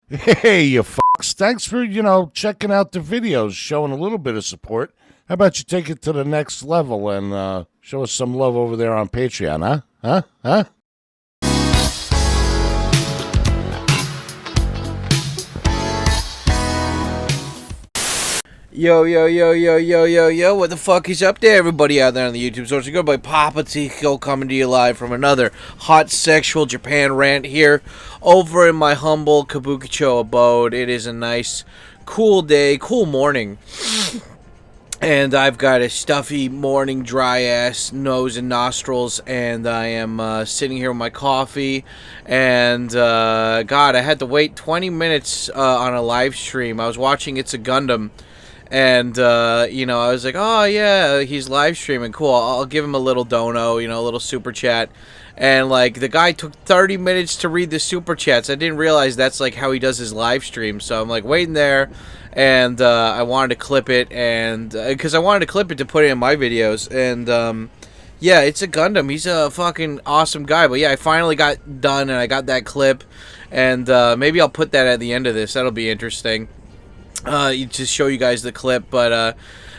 Hey, you fucks. Thanks for, checking out the videos, showing a little bit of support. How about you take it to the next level and show us some love over there on Patreon, huh? Huh? Huh? Yo, yo, yo, yo, yo, yo, yo, what the fuck is up there, everybody out there on the YouTube source? Your good boy Papa Tico coming to you live from another hot sexual Japan rant here over in my humble Kabukicho abode. It is a nice, cool day, cool morning. And I've got a stuffy morning, dry-ass nose and nostrils, and I am sitting here with my coffee, and, God, I had to wait 20 minutes on a live stream. I was watching It's a Gundam, and, I was like, oh, yeah, he's live streaming. Cool, I'll give him a little dono, a little super chat. And, like, the guy took 30 minutes to read the super chats. I didn't realize that's, like, how he does his live stream. So I'm, like, waiting there, and I wanted to clip it, and because I wanted to clip it to put it in my videos. And, yeah, It's a Gundam. He's a fucking awesome guy. But, yeah, I finally got done, and I got that clip. And maybe I'll put that at the end of this. That'll be interesting. To show you guys the clip, but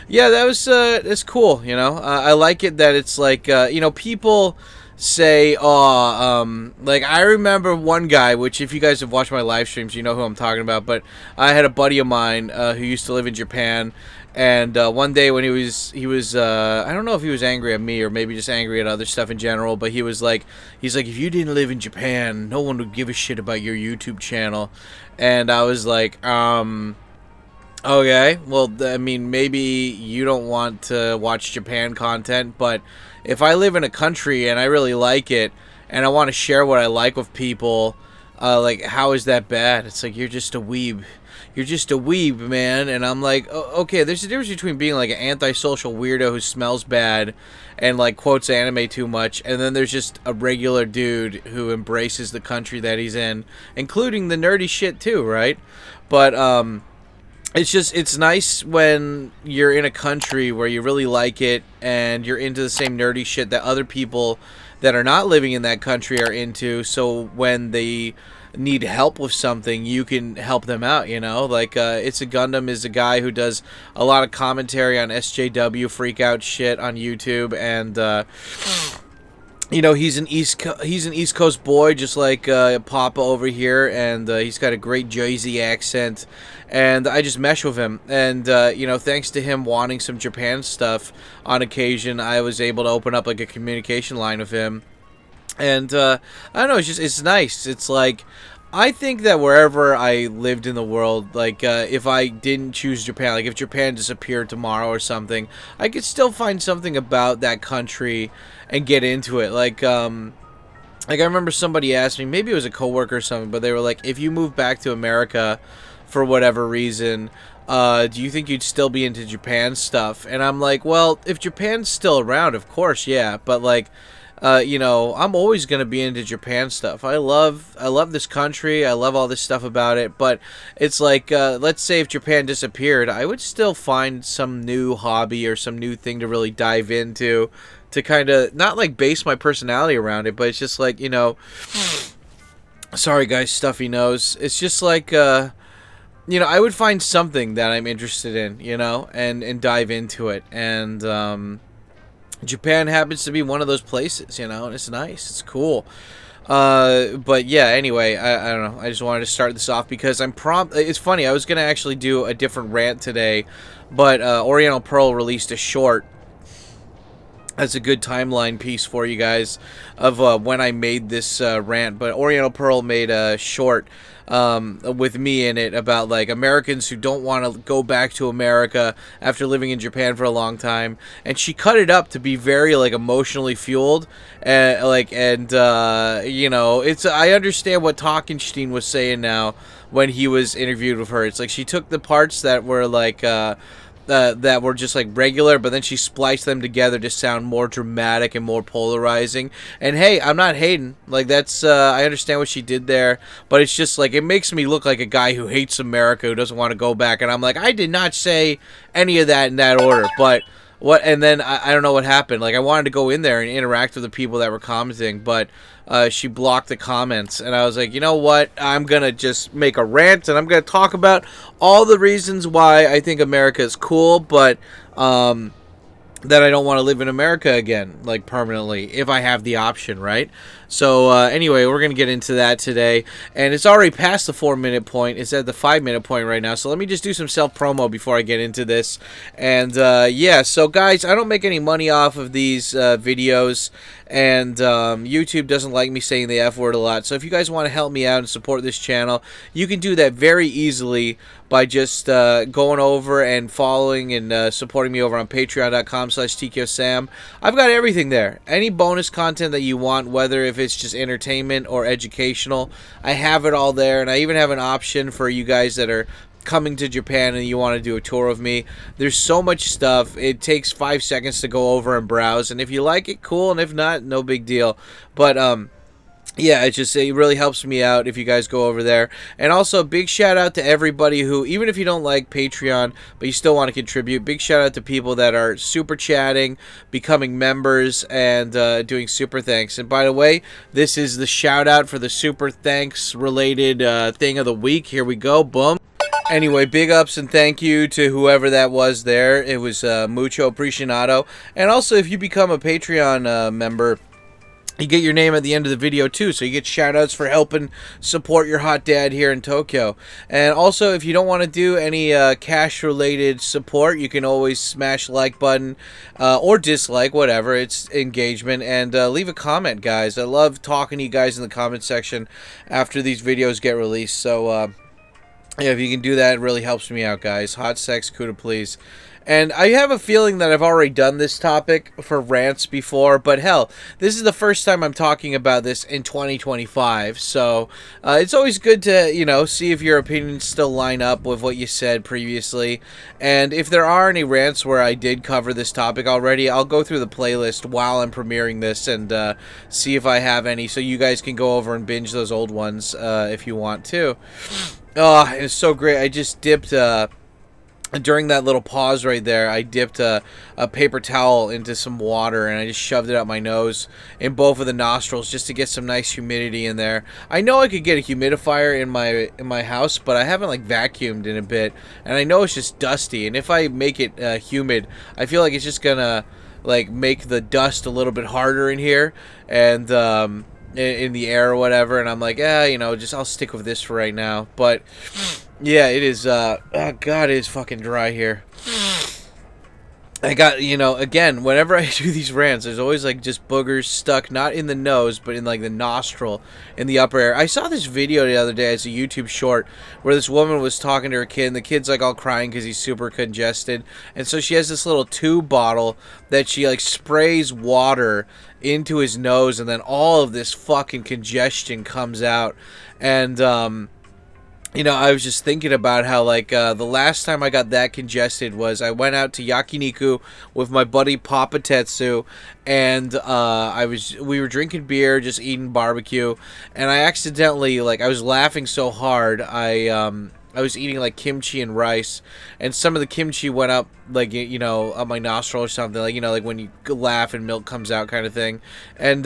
yeah, that was it's cool. I like it that it's like people say, oh, like I remember one guy, which if you guys have watched my live streams, you know who I'm talking about. But I had a buddy of mine who used to live in Japan, and one day when he was I don't know if he was angry at me or maybe just angry at other stuff in general, but he's like, if you didn't live in Japan, no one would give a shit about your YouTube channel. And I was like, okay, well, I mean, maybe you don't want to watch Japan content, but if I live in a country and I really like it, and I want to share what I like with people, like, how is that bad? It's like, you're just a weeb. You're just a weeb, man. And I'm like, okay, there's a difference between being, like, an antisocial weirdo who smells bad and, like, quotes anime too much, and then there's just a regular dude who embraces the country that he's in, including the nerdy shit, too, right? But, it's nice when you're in a country where you really like it and you're into the same nerdy shit that other people that are not living in that country are into, so when they need help with something, you can help them out, Like, It's a Gundam is a guy who does a lot of commentary on SJW freakout shit on YouTube, and, he's an East Coast boy, just like Papa over here, and he's got a great Jersey accent, and I just mesh with him. And thanks to him wanting some Japan stuff on occasion, I was able to open up like a communication line with him. And I don't know, it's nice. It's like, I think that wherever I lived in the world, like, if I didn't choose Japan, like, if Japan disappeared tomorrow or something, I could still find something about that country and get into it. Like, I remember somebody asked me, maybe it was a coworker or something, but they were like, if you move back to America for whatever reason, do you think you'd still be into Japan stuff? And I'm like, well, if Japan's still around, of course, yeah, but, like, I'm always going to be into Japan stuff. I love this country. I love all this stuff about it. But it's like, let's say if Japan disappeared, I would still find some new hobby or some new thing to really dive into to kind of, not like base my personality around it, but it's just like, sorry guys, stuffy nose. It's just like, I would find something that I'm interested in, and dive into it. And, Japan happens to be one of those places, and it's nice. It's cool. But yeah, anyway, I don't know. I just wanted to start this off because it's funny. I was going to actually do a different rant today, but Oriental Pearl released a short. That's a good timeline piece for you guys of when I made this rant. But Oriental Pearl made a short with me in it about, like, Americans who don't want to go back to America after living in Japan for a long time, and she cut it up to be very, like, emotionally fueled, and it's, I understand what Talkenstein was saying now when he was interviewed with her. It's like she took the parts that were like that were just like regular, but then she spliced them together to sound more dramatic and more polarizing. And hey, I'm not hating. Like, that's I understand what she did there, but it's just like, it makes me look like a guy who hates America, who doesn't want to go back. And I'm like, I did not say any of that in that order, but what? And then I don't know what happened. Like, I wanted to go in there and interact with the people that were commenting, but she blocked the comments. And I was like, you know what? I'm gonna just make a rant, and I'm gonna talk about all the reasons why I think America is cool, but that I don't want to live in America again, like permanently, if I have the option, right? So anyway, we're going to get into that today. And it's already past the 4-minute point. It's at the 5-minute point right now. So let me just do some self-promo before I get into this. And yeah, so guys, I don't make any money off of these videos. And YouTube doesn't like me saying the F word a lot. So if you guys want to help me out and support this channel, you can do that very easily by just going over and following and supporting me over on patreon.com/TKOSam. I've got everything there. Any bonus content that you want, whether if it's just entertainment or educational, I have it all there. And I even have an option for you guys that are coming to Japan and you want to do a tour of me. There's so much stuff. It takes 5 seconds to go over and browse, and if you like it, cool, and if not, no big deal. But yeah, it really helps me out if you guys go over there. And also, big shout out to everybody who, even if you don't like Patreon, but you still want to contribute, big shout out to people that are super chatting, becoming members, and doing super thanks. And by the way, this is the shout out for the super thanks related thing of the week. Here we go. Boom. Anyway, big ups and thank you to whoever that was there. It was mucho apreciado. And also, if you become a Patreon member, you get your name at the end of the video too, so you get shout-outs for helping support your hot dad here in Tokyo. And also, if you don't want to do any cash-related support, you can always smash like button or dislike, whatever. It's engagement. And leave a comment, guys. I love talking to you guys in the comment section after these videos get released. So, yeah, if you can do that, it really helps me out, guys. Hot sex, kuda please. And I have a feeling that I've already done this topic for rants before, but hell, this is the first time I'm talking about this in 2025, so it's always good to, you know, see if your opinions still line up with what you said previously. And if there are any rants where I did cover this topic already, I'll go through the playlist while I'm premiering this and see if I have any, so you guys can go over and binge those old ones if you want to. Oh, it's so great. I just dipped during that little pause right there, I dipped a paper towel into some water and I just shoved it up my nose in both of the nostrils just to get some nice humidity in there. I know I could get a humidifier in my house, but I haven't like vacuumed in a bit, and I know it's just dusty. And if I make it humid, I feel like it's just gonna like make the dust a little bit harder in here and in the air or whatever. And I'm like, you know, just I'll stick with this for right now. But yeah, it is, oh god, it is fucking dry here. I got, you know, again, whenever I do these rants, there's always, like, just boogers stuck, not in the nose, but in, like, the nostril, in the upper air. I saw this video the other day as a YouTube short, where this woman was talking to her kid, and the kid's, like, all crying because he's super congested, and so she has this little tube bottle that she, like, sprays water into his nose, and then all of this fucking congestion comes out, and, you know, I was just thinking about how, like, the last time I got that congested was I went out to yakiniku with my buddy Papa Tetsu, and we were drinking beer, just eating barbecue, and I accidentally, like, I was laughing so hard, I was eating, like, kimchi and rice, and some of the kimchi went up, like, you know, up my nostril or something, like, you know, like when you laugh and milk comes out kind of thing, and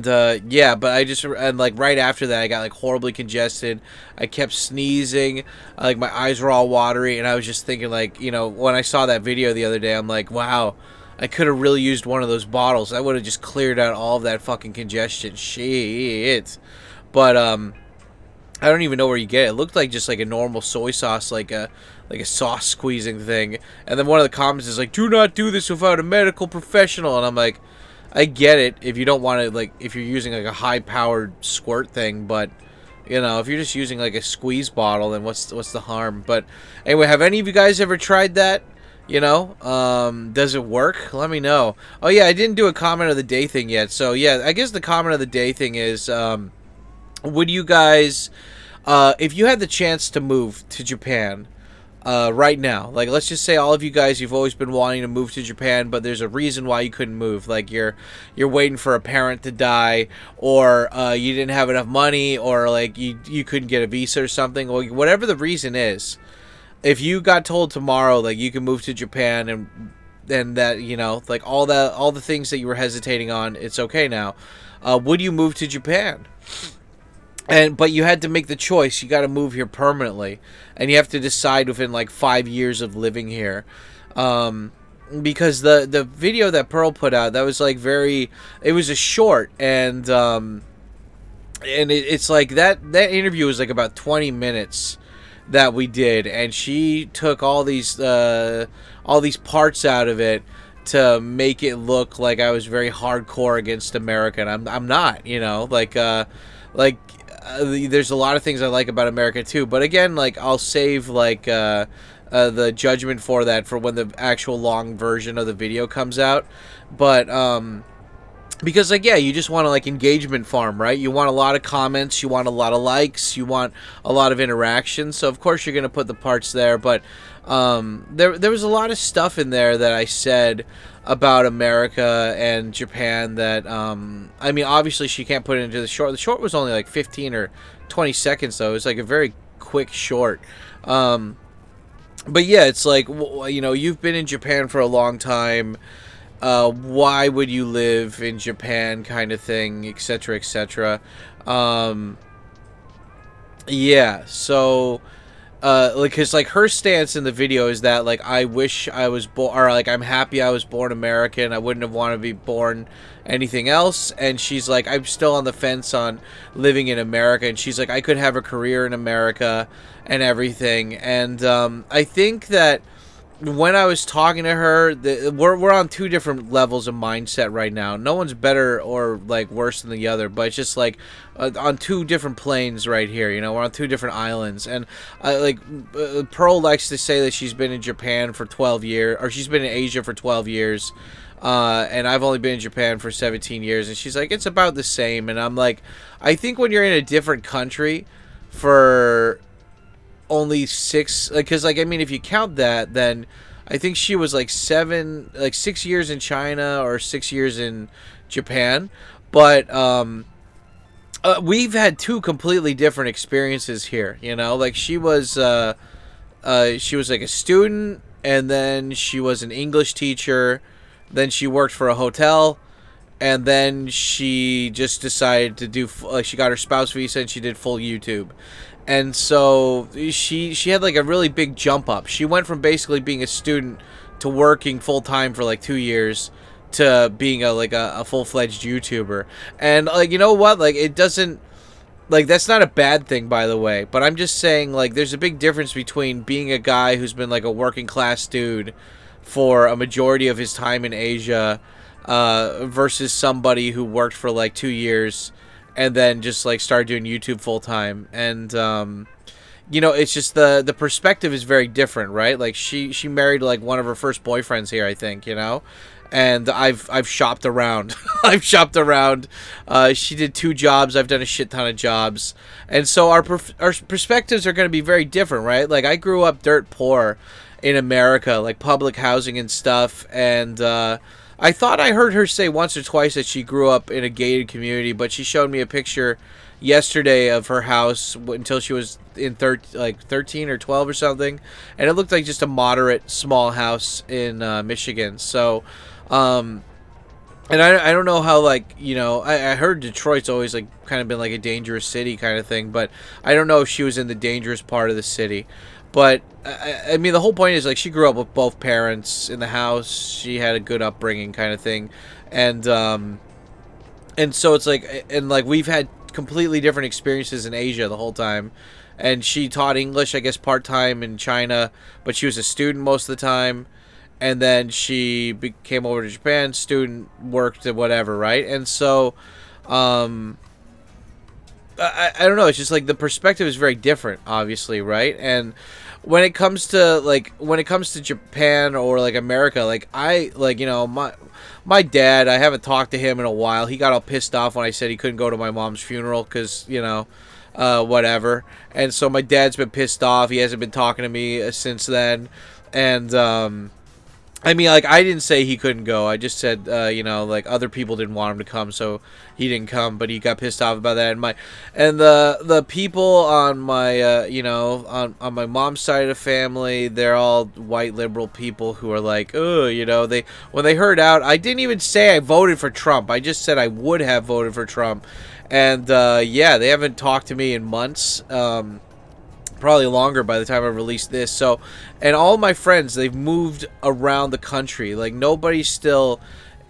yeah, but I just, and like right after that I got like horribly congested. I kept sneezing, like my eyes were all watery, and I was just thinking, like, you know, when I saw that video the other day, I'm like, wow, I could have really used one of those bottles. That would have just cleared out all of that fucking congestion. Shit. But I don't even know where you get it. It looked like just like a normal soy sauce, like a sauce squeezing thing. And then one of the comments is like, do not do this without a medical professional. And I'm like, I get it if you don't want to, like, if you're using like a high-powered squirt thing, but you know, if you're just using like a squeeze bottle, then what's the harm? But anyway, have any of you guys ever tried that? You know, does it work? Let me know. Oh yeah, I didn't do a comment of the day thing yet. So yeah, I guess the comment of the day thing is, would you guys, if you had the chance to move to Japan, right now, like, let's just say all of you guys, you've always been wanting to move to Japan, but there's a reason why you couldn't move, like you're waiting for a parent to die, or you didn't have enough money, or like you couldn't get a visa or something, or whatever the reason is. if you got told tomorrow, like, you can move to Japan and that, you know, like, all the things that you were hesitating on, it's okay now, would you move to Japan? But you had to make the choice. You got to move here permanently, and you have to decide within like 5 years of living here. Because the video that Pearl put out, that was like it was a short, and it's like that interview was like about 20 minutes that we did, and she took all these parts out of it to make it look like I was very hardcore against America, and I'm not, you know, there's a lot of things I like about America too, but again, like, I'll save like the judgment for that for when the actual long version of the video comes out. But because, like, yeah, you just want to, like, engagement farm, right? You want a lot of comments, you want a lot of likes, you want a lot of interaction, so of course you're going to put the parts there. But there was a lot of stuff in there that I said about America and Japan that, I mean, obviously she can't put it into the short. The short was only like 15 or 20 seconds, though. It was like a very quick short. But yeah, it's like, you know, you've been in Japan for a long time. Why would you live in Japan, kind of thing, etc., etc. Yeah, so like, cause like her stance in the video is that, like, I wish I was born, or like, I'm happy I was born American. I wouldn't have wanted to be born anything else. And she's like, I'm still on the fence on living in America. And she's like, I could have a career in America and everything. And I think that when I was talking to her, we're on two different levels of mindset right now. No one's better or like worse than the other, but it's just like on two different planes right here. You know, we're on two different islands. And Pearl likes to say that she's been in Japan for 12 years, or she's been in Asia for 12 years. And I've only been in Japan for 17 years. And she's like, it's about the same. And I'm like, I think when you're in a different country for only 6, because, like, I mean, if you count that, then I think she was like 6 years in China or 6 years in Japan. But we've had two completely different experiences here, you know. Like, she was like a student, and then she was an English teacher, then she worked for a hotel, and then she just decided to do, like, she got her spouse visa and she did full YouTube. And so she had like a really big jump up. She went from basically being a student to working full time for like 2 years to being a full-fledged YouTuber. And, like, you know what? Like, it doesn't, like, that's not a bad thing, by the way. But I'm just saying, like, there's a big difference between being a guy who's been like a working class dude for a majority of his time in Asia versus somebody who worked for like 2 years and then just like started doing YouTube full time. And you know, it's just the perspective is very different, right? Like, she married like one of her first boyfriends here, I think, you know. And I've shopped around. I've shopped around. She did 2 jobs. I've done a shit ton of jobs. And so our perspectives are going to be very different, right? Like, I grew up dirt poor in America, like public housing and stuff. And I thought I heard her say once or twice that she grew up in a gated community, but she showed me a picture yesterday of her house until she was in 13 or 12 or something, and it looked like just a moderate small house in Michigan. So and I don't know how, like, you know, I heard Detroit's always like kind of been like a dangerous city kind of thing, but I don't know if she was in the dangerous part of the city. But I mean, the whole point is, like, she grew up with both parents in the house. She had a good upbringing kind of thing. And so it's like, and like, we've had completely different experiences in Asia the whole time. And she taught English, I guess, part-time in China, but she was a student most of the time. And then she came over to Japan, student, worked, and whatever, right? And so I don't know, it's just like the perspective is very different, obviously, right? And when it comes to Japan or like America, like, I, like, you know, my dad, I haven't talked to him in a while. He got all pissed off when I said he couldn't go to my mom's funeral because, you know, whatever. And so my dad's been pissed off. He hasn't been talking to me since then. And I mean, like, I didn't say he couldn't go. I just said, you know, like, other people didn't want him to come, so he didn't come. But he got pissed off about that. And the people on my, you know, on my mom's side of the family, they're all white liberal people who are like, oh, you know, when they heard out, I didn't even say I voted for Trump. I just said I would have voted for Trump. And yeah, they haven't talked to me in months. Probably longer by the time I release this. So, and all my friends, they've moved around the country. Like, nobody's still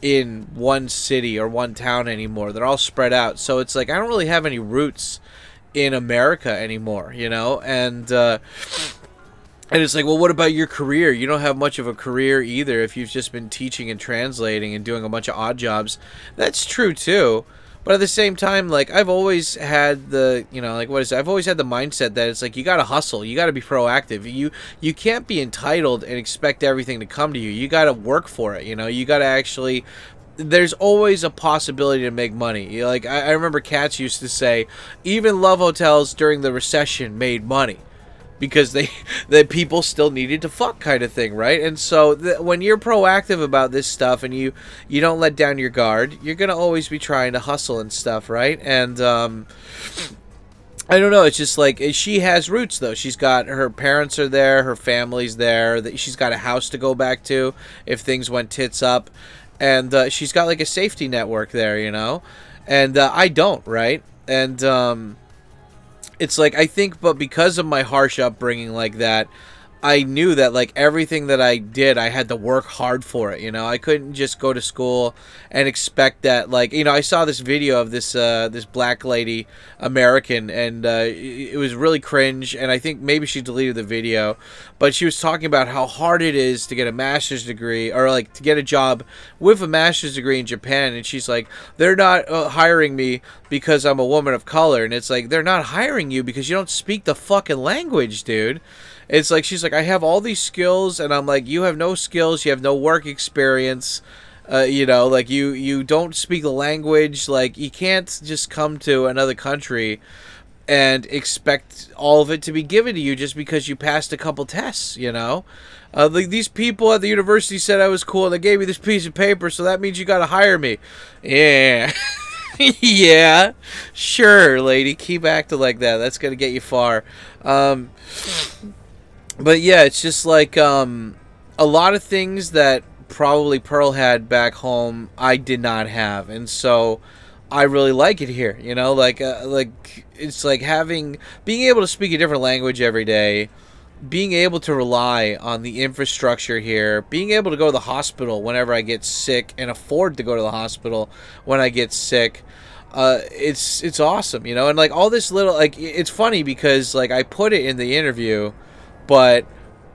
in one city or one town anymore. They're all spread out. So it's like I don't really have any roots in America anymore, you know? And it's like, well, what about your career? You don't have much of a career either if you've just been teaching and translating and doing a bunch of odd jobs. That's true too. But at the same time, like, I've always had the, you know, like, what is it? I've always had the mindset that it's like, you gotta hustle, you gotta be proactive. You can't be entitled and expect everything to come to you. You gotta work for it, you know? You gotta actually, there's always a possibility to make money. Like, I remember Katz used to say, even love hotels during the recession made money. Because the people still needed to fuck, kind of thing, right? And so when you're proactive about this stuff and you don't let down your guard, you're gonna always be trying to hustle and stuff, right? And I don't know. It's just like she has roots, though. She's got her parents are there, her family's there. She's got a house to go back to if things went tits up, and she's got like a safety network there, you know. And I don't, right? And it's like, I think, but because of my harsh upbringing like that, I knew that, like, everything that I did, I had to work hard for it, you know? I couldn't just go to school and expect that, like, you know, I saw this video of this this black lady, American, and it was really cringe, and I think maybe she deleted the video, but she was talking about how hard it is to get a master's degree, or, like, to get a job with a master's degree in Japan, and she's like, they're not hiring me because I'm a woman of color, and it's like, they're not hiring you because you don't speak the fucking language, dude. It's like, she's like, I have all these skills, and I'm like, you have no skills, you have no work experience, you know, like, you don't speak the language, like, you can't just come to another country and expect all of it to be given to you just because you passed a couple tests, you know? Like, these people at the university said I was cool, and they gave me this piece of paper, so that means you gotta hire me. Yeah. Yeah. Sure, lady, keep acting like that. That's gonna get you far. But yeah, it's just like a lot of things that probably Pearl had back home, I did not have, and so I really like it here. You know, like it's like being able to speak a different language every day, being able to rely on the infrastructure here, being able to go to the hospital whenever I get sick and afford to go to the hospital when I get sick. It's awesome, you know, and like all this little, like, it's funny because like I put it in the interview. But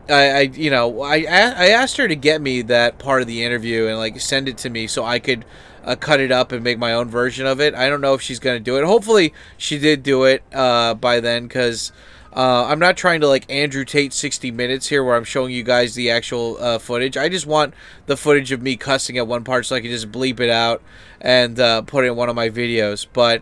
I you know, I asked her to get me that part of the interview and like send it to me so I could cut it up and make my own version of it. I don't know if she's gonna do it. Hopefully she did do it by then, because I'm not trying to like Andrew Tate 60 Minutes here where I'm showing you guys the actual footage. I just want the footage of me cussing at one part so I can just bleep it out and put it in one of my videos. But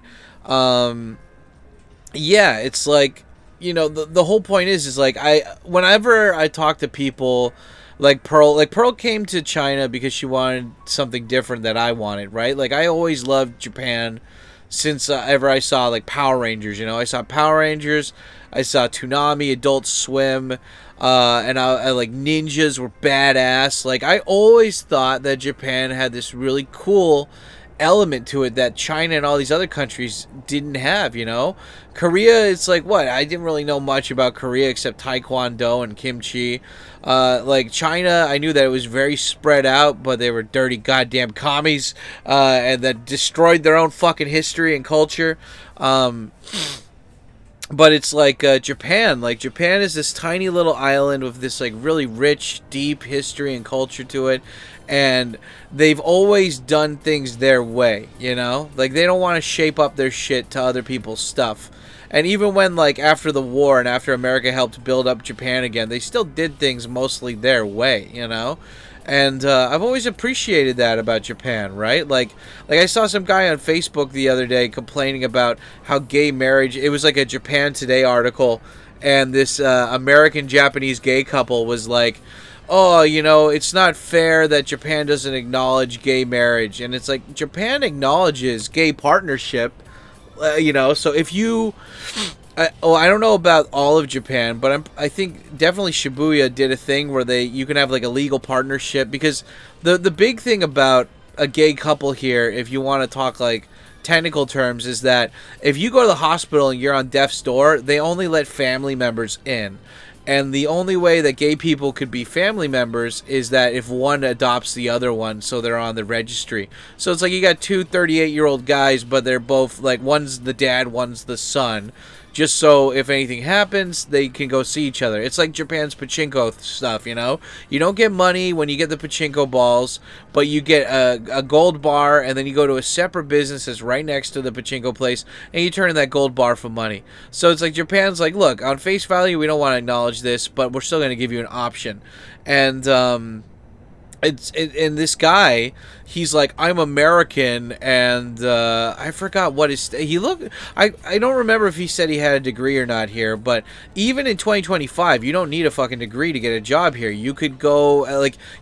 yeah, it's like, you know, the whole point is like, whenever I talk to people like Pearl came to China because she wanted something different that I wanted, right? Like, I always loved Japan since ever I saw like Power Rangers, you know. I saw Power Rangers, I saw Toonami, Adult Swim, and I like ninjas were badass. Like, I always thought that Japan had this really cool element to it that China and all these other countries didn't have, you know. Korea, it's like, what? I didn't really know much about Korea except Taekwondo and kimchi. Like, China, I knew that it was very spread out, but they were dirty goddamn commies, and that destroyed their own fucking history and culture. But it's like Japan. Like, Japan is this tiny little island with this like really rich, deep history and culture to it, and they've always done things their way, you know? Like, they don't want to shape up their shit to other people's stuff. And even when, like, after the war and after America helped build up Japan again, they still did things mostly their way, you know? And I've always appreciated that about Japan, right? Like I saw some guy on Facebook the other day complaining about how gay marriage, it was like a Japan Today article, and this American-Japanese gay couple was like, oh, it's not fair that Japan doesn't acknowledge gay marriage. And it's like, Japan acknowledges gay partnership, so if you... I don't know about all of Japan, but I think definitely Shibuya did a thing where you can have like a legal partnership, because the big thing about a gay couple here, if you want to talk like technical terms, is that if you go to the hospital and you're on death's door, they only let family members in. And the only way that gay people could be family members is that if one adopts the other one, so they're on the registry. So it's like you got two 38-year-old guys, but they're both, like, one's the dad, one's the son. Just so if anything happens, they can go see each other. It's like Japan's pachinko stuff, You don't get money when you get the pachinko balls, but you get a gold bar, and then you go to a separate business that's right next to the pachinko place, and you turn in that gold bar for money. So it's like Japan's like, look, on face value, we don't want to acknowledge this, but we're still going to give you an option. And and this guy, he's like, I'm American, and I forgot what he looked. I don't remember if he said he had a degree or not here, but even in 2025, you don't need a fucking degree to get a job here. You could go,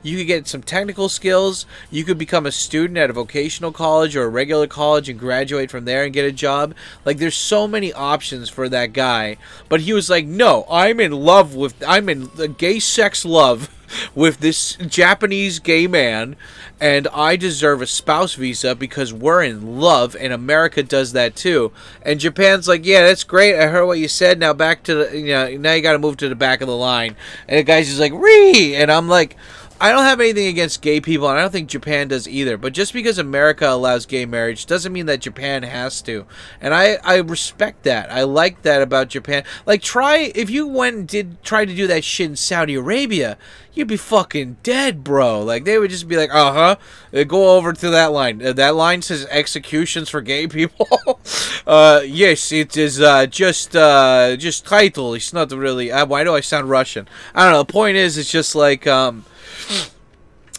you could get some technical skills. You could become a student at a vocational college or a regular college and graduate from there and get a job. Like, there's so many options for that guy. But he was like, no, I'm in gay sex love with this Japanese gay man, and I deserve a spouse visa because we're in love, and America does that too. And Japan's like, yeah, that's great, I heard what you said, now back to the, now you gotta move to the back of the line. And the guy's just like, ree! And I'm like, I don't have anything against gay people, and I don't think Japan does either. But just because America allows gay marriage doesn't mean that Japan has to. And I respect that. I like that about Japan. Like, if you went and try to do that shit in Saudi Arabia, you'd be fucking dead, bro. Like, they would just be like, go over to that line. That line says executions for gay people. Yes, it is just title. It's not really... why do I sound Russian? I don't know. The point is, it's just like...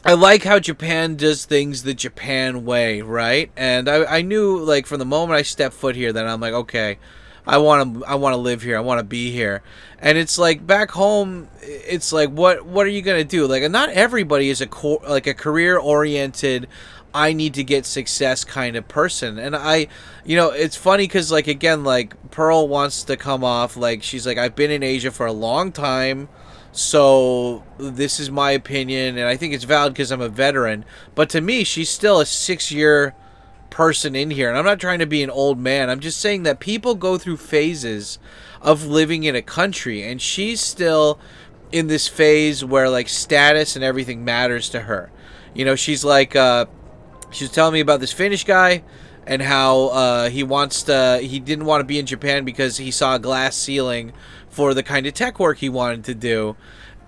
I like how Japan does things the Japan way, right? And I knew, like, from the moment I stepped foot here that I'm like, okay, I want to live here. I want to be here. And it's like back home, it's like, what are you gonna do? Like, not everybody is a career oriented, I need to get success kind of person. And it's funny because, like, again, like, Pearl wants to come off like she's like, I've been in Asia for a long time, so this is my opinion, and I think it's valid because I'm a veteran. But to me, she's still a 6-year person in here, and I'm not trying to be an old man. I'm just saying that people go through phases of living in a country, and she's still in this phase where, like, status and everything matters to her. She's like, she was telling me about this Finnish guy and how he didn't want to be in Japan because he saw a glass ceiling for the kind of tech work he wanted to do,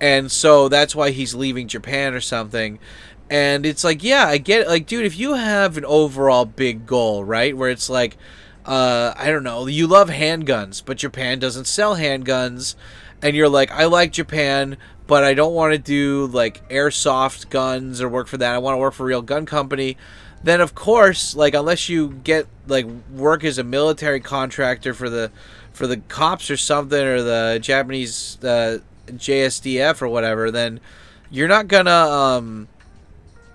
and so that's why he's leaving Japan or something. And it's like, yeah, I get it. Like, dude, if you have an overall big goal, right, where it's like, I don't know, you love handguns, but Japan doesn't sell handguns, and you're like, I like Japan, but I don't want to do, like, airsoft guns or work for that. I want to work for a real gun company. Then, of course, like, unless you get, like, work as a military contractor for the cops or something, or the Japanese JSDF or whatever, then you're not gonna,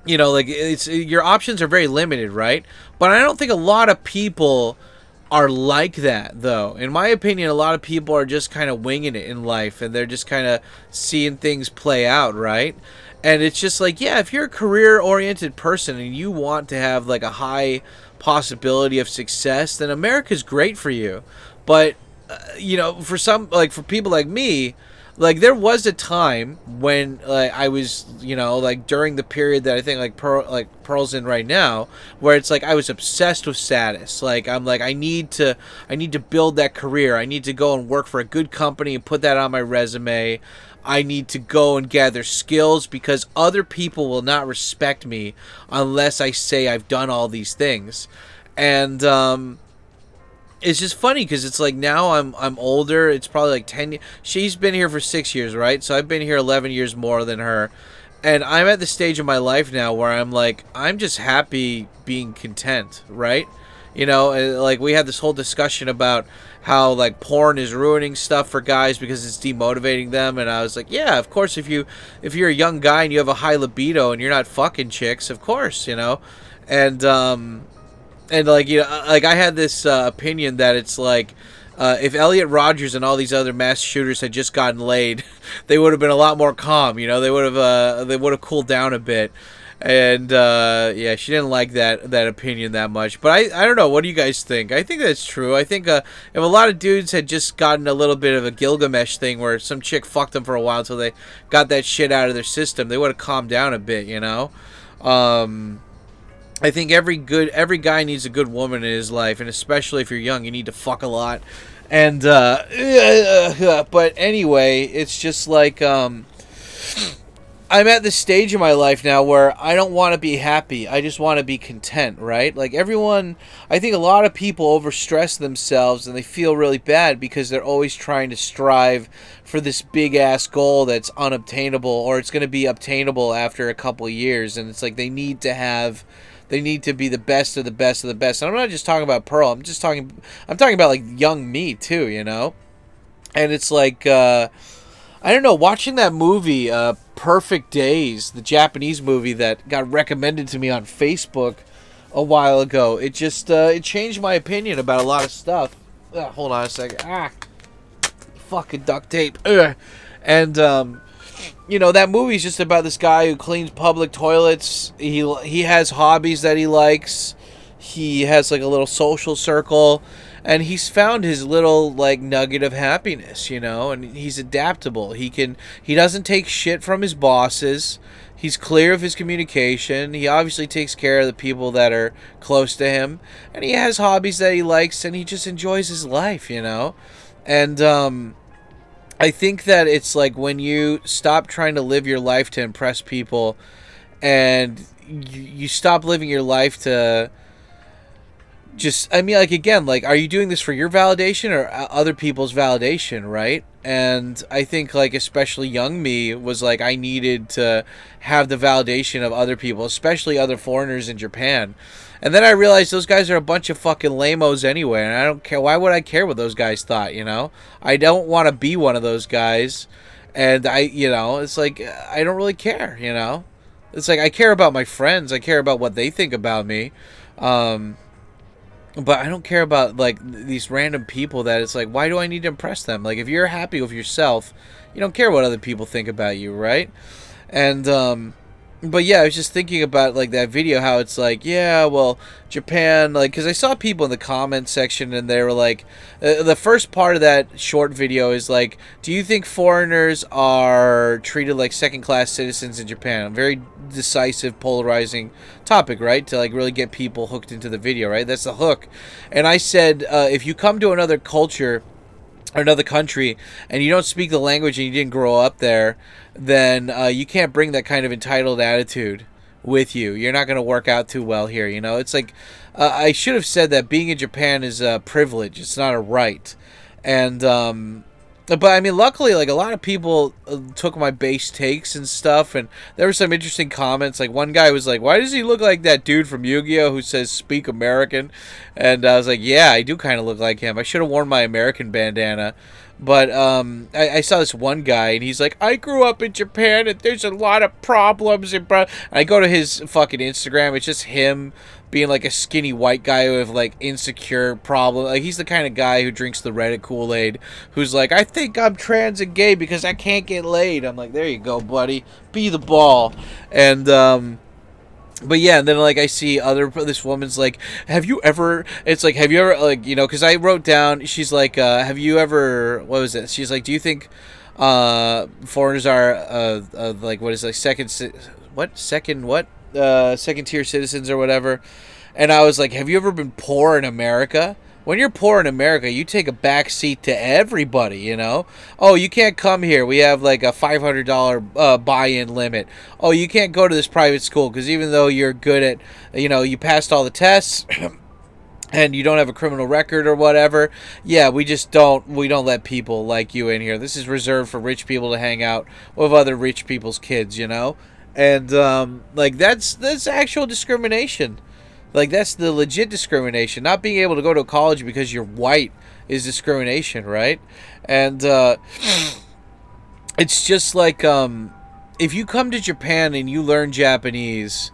like, your options are very limited, right? But I don't think a lot of people are like that, though. In my opinion, a lot of people are just kind of winging it in life, and they're just kind of seeing things play out, right? And it's just like, yeah, if you're a career-oriented person and you want to have, like, a high possibility of success, then America's great for you. But, for people like me, like, there was a time when, like, I was, like, during the period that I think, like, Pearl's in right now, where it's like I was obsessed with status. Like, I'm like, I need to build that career. I need to go and work for a good company and put that on my resume. I need to go and gather skills because other people will not respect me unless I say I've done all these things. And it's just funny because it's like now I'm older. It's probably like 10 years. She's been here for 6 years, right? So I've been here 11 years more than her. And I'm at the stage of my life now where I'm like, I'm just happy being content, right? You know, like we had this whole discussion about how like porn is ruining stuff for guys because it's demotivating them, and I was like, yeah, of course, if you're a young guy and you have a high libido and you're not fucking chicks, of course, you know, and like, you know, like I had this opinion that it's like, if Elliot Rodgers and all these other mass shooters had just gotten laid, they would have been a lot more calm. You know, they would have cooled down a bit. And yeah, she didn't like that opinion that much. But I don't know. What do you guys think? I think that's true. I think if a lot of dudes had just gotten a little bit of a Gilgamesh thing where some chick fucked them for a while until they got that shit out of their system, they would have calmed down a bit. You know. I think every guy needs a good woman in his life, and especially if you're young, you need to fuck a lot. And but anyway, it's just like I'm at this stage in my life now where I don't want to be happy. I just want to be content, right? Like everyone, I think a lot of people overstress themselves and they feel really bad because they're always trying to strive for this big ass goal that's unobtainable, or it's going to be obtainable after a couple of years, and it's like they need to be the best of the best of the best. And I'm not just talking about Pearl. I'm talking about like young me too, you know? And it's like, I don't know, watching that movie, Perfect Days, the Japanese movie that got recommended to me on Facebook a while ago, it just, it changed my opinion about a lot of stuff. Hold on a second. Fucking duct tape. And, you know, that movie's just about this guy who cleans public toilets. He has hobbies that he likes. He has like a little social circle, and he's found his little like nugget of happiness, you know, and he's adaptable. He doesn't take shit from his bosses. He's clear of his communication. He obviously takes care of the people that are close to him, and he has hobbies that he likes, and he just enjoys his life, you know. And I think that it's like when you stop trying to live your life to impress people, and you stop living your life to just, I mean, like, again, like, are you doing this for your validation or other people's validation, right? And I think, like, especially young me was like, I needed to have the validation of other people, especially other foreigners in Japan. And then I realized those guys are a bunch of fucking lame-os anyway, and I don't care. Why would I care what those guys thought, you know? I don't want to be one of those guys, and you know, it's like, I don't really care, you know? It's like, I care about my friends, I care about what they think about me, but I don't care about, like, these random people that it's like, why do I need to impress them? Like, if you're happy with yourself, you don't care what other people think about you, right? And, but yeah, I was just thinking about, like, that video, how it's like, yeah, well, Japan, like, because I saw people in the comment section, and they were like, the first part of that short video is like, do you think foreigners are treated like second-class citizens in Japan? A very decisive, polarizing topic, right? To, like, really get people hooked into the video, right? That's the hook. And I said, if you come to another culture or another country and you don't speak the language and you didn't grow up there, then you can't bring that kind of entitled attitude with you. You're not going to work out too well here, you know? It's like, I should have said that being in Japan is a privilege. It's not a right. And, but I mean, luckily, like, a lot of people took my base takes and stuff, and there were some interesting comments. Like, one guy was like, why does he look like that dude from Yu-Gi-Oh! Who says, speak American? And I was like, yeah, I do kind of look like him. I should have worn my American bandana. But I saw this one guy, and he's like, I grew up in Japan, and there's a lot of problems. And I go to his fucking Instagram. It's just him being like a skinny white guy with like insecure problem. Like, he's the kind of guy who drinks the Reddit Kool-Aid, who's like, I think I'm trans and gay because I can't get laid. I'm like, there you go, buddy. Be the ball. And but yeah, and then, like, I see this woman's like, have you ever, like, you know, because I wrote down, she's like, have you ever, what was it? She's like, do you think foreigners are, like, what is it, second tier citizens or whatever? And I was like, have you ever been poor in America? When you're poor in America, you take a back seat to everybody, you know? Oh, you can't come here. We have like a $500 buy-in limit. Oh, you can't go to this private school because even though you're good at, you know, you passed all the tests and you don't have a criminal record or whatever, yeah, we don't let people like you in here. This is reserved for rich people to hang out with other rich people's kids, you know? And, like, that's actual discrimination. Like, that's the legit discrimination. Not being able to go to college because you're white is discrimination, right? And it's just like, if you come to Japan and you learn Japanese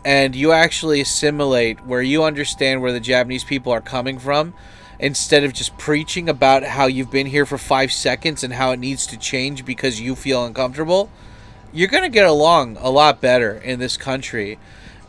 and you actually assimilate, where you understand where the Japanese people are coming from, instead of just preaching about how you've been here for 5 seconds and how it needs to change because you feel uncomfortable, you're going to get along a lot better in this country.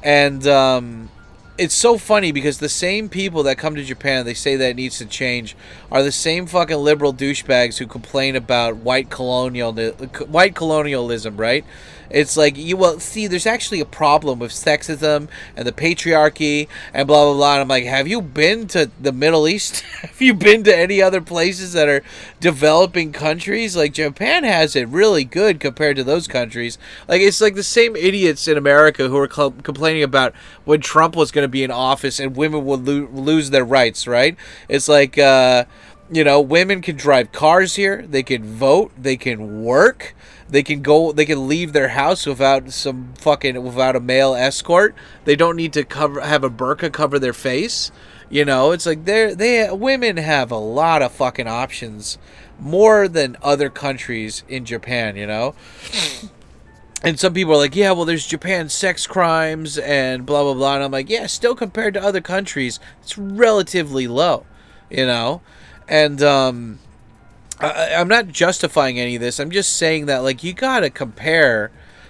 And it's so funny because the same people that come to Japan, they say that it needs to change, are the same fucking liberal douchebags who complain about white colonialism, right? It's like, see, there's actually a problem with sexism and the patriarchy and blah, blah, blah. And I'm like, have you been to the Middle East? Have you been to any other places that are developing countries? Like, Japan has it really good compared to those countries. Like, it's like the same idiots in America who were complaining about when Trump was going to be in office and women would lose their rights, right? It's like, women can drive cars here. They can vote. They can work. They can leave their house without a male escort. They don't need to have a burqa cover their face. It's like women have a lot of fucking options, more than other countries in Japan, And some people are like, yeah, well, there's Japan sex crimes and blah, blah, blah. And I'm like, yeah, still compared to other countries, it's relatively low, And I'm not justifying any of this. I'm just saying that, like, you got to compare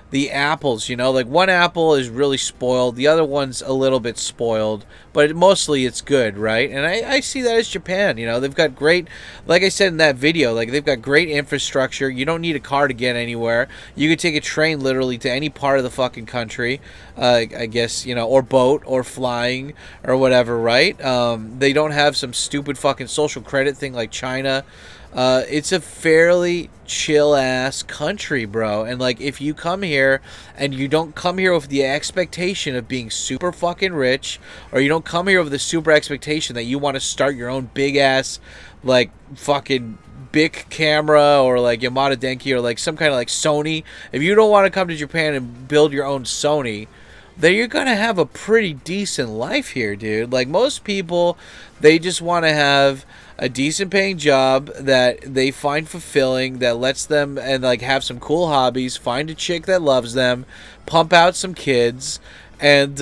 the apples, Like, one apple is really spoiled. The other one's a little bit spoiled. But mostly it's good, right? And I see that as Japan, They've got great, like I said in that video, like, they've got great infrastructure. You don't need a car to get anywhere. You could take a train literally to any part of the fucking country, I guess, or boat or flying or whatever, right? They don't have some stupid fucking social credit thing like China. It's a fairly chill-ass country, bro. And, like, if you come here and you don't come here with the expectation of being super fucking rich, or you don't come here with the super expectation that you want to start your own big-ass, like, fucking Bic camera or, like, Yamada Denki or, like, some kind of, like, Sony. If you don't want to come to Japan and build your own Sony, then you're going to have a pretty decent life here, dude. Like, most people, they just want to have a decent paying job that they find fulfilling, that lets them, and, like, have some cool hobbies, find a chick that loves them, pump out some kids, and,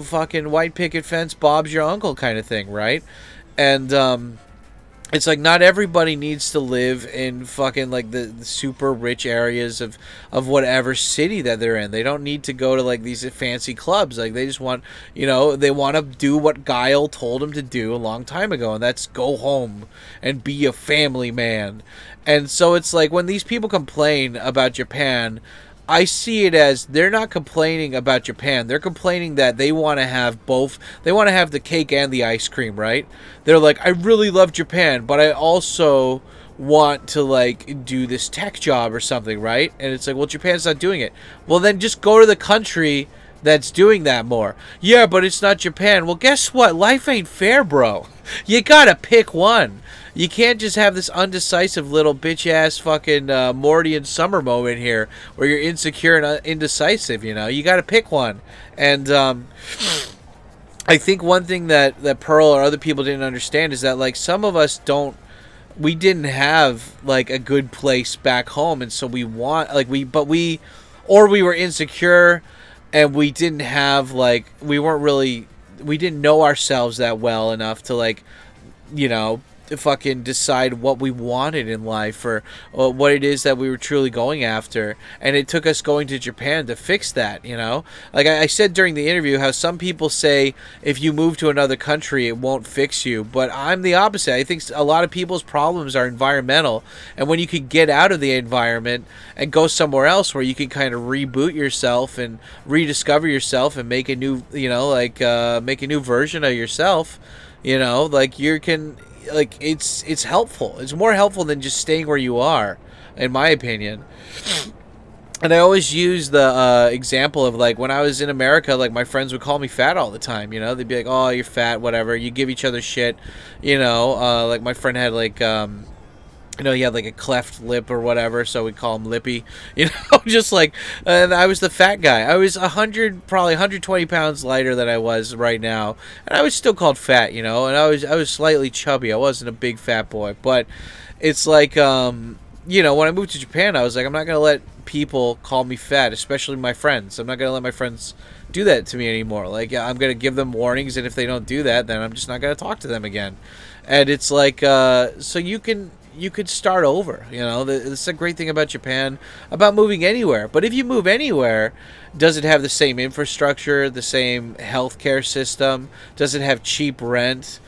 fucking white picket fence, Bob's your uncle kind of thing, right? And, it's like, not everybody needs to live in fucking, like, the super rich areas of whatever city that they're in. They don't need to go to, like, these fancy clubs. Like, they just want, they want to do what Guile told them to do a long time ago, and that's go home and be a family man. And so it's like, when these people complain about Japan, I see it as they're not complaining about Japan. They're complaining that they want to have both. They want to have the cake and the ice cream, right? They're like, I really love Japan, but I also want to, like, do this tech job or something, right? And it's like, well, Japan's not doing it. Well, then just go to the country that's doing that more. Yeah, but it's not Japan. Well, guess what? Life ain't fair, bro. You gotta pick one. You can't just have this undecisive little bitch-ass fucking Morty and Summer moment here where you're insecure and indecisive, You got to pick one. And I think one thing that Pearl or other people didn't understand is that, like, some of us we didn't have, like, a good place back home, and so we were insecure, and we didn't have, like, we didn't know ourselves that well enough to, like, to fucking decide what we wanted in life or what it is that we were truly going after. And it took us going to Japan to fix that, Like I said during the interview, how some people say if you move to another country, it won't fix you. But I'm the opposite. I think a lot of people's problems are environmental. And when you could get out of the environment and go somewhere else where you can kind of reboot yourself and rediscover yourself and make a new, make a new version of yourself, like you can... Like, it's helpful. It's more helpful than just staying where you are, in my opinion. And I always use the example of, like, when I was in America, like, my friends would call me fat all the time, They'd be like, oh, you're fat, whatever. You give each other shit, like, my friend had, like, you know, he had like a cleft lip or whatever, so we call him Lippy. You know, just like, and I was the fat guy. I was 100, probably 120 pounds lighter than I was right now, and I was still called fat. You know, and I was slightly chubby. I wasn't a big fat boy, but it's like, you know, when I moved to Japan, I was like, I'm not gonna let people call me fat, especially my friends. I'm not gonna let my friends do that to me anymore. Like, I'm gonna give them warnings, and if they don't do that, then I'm just not gonna talk to them again. And it's like, so you could start over. You know, this is a great thing about Japan, about moving anywhere. But if you move anywhere, does it have the same infrastructure, the same healthcare system? Does it have cheap rent?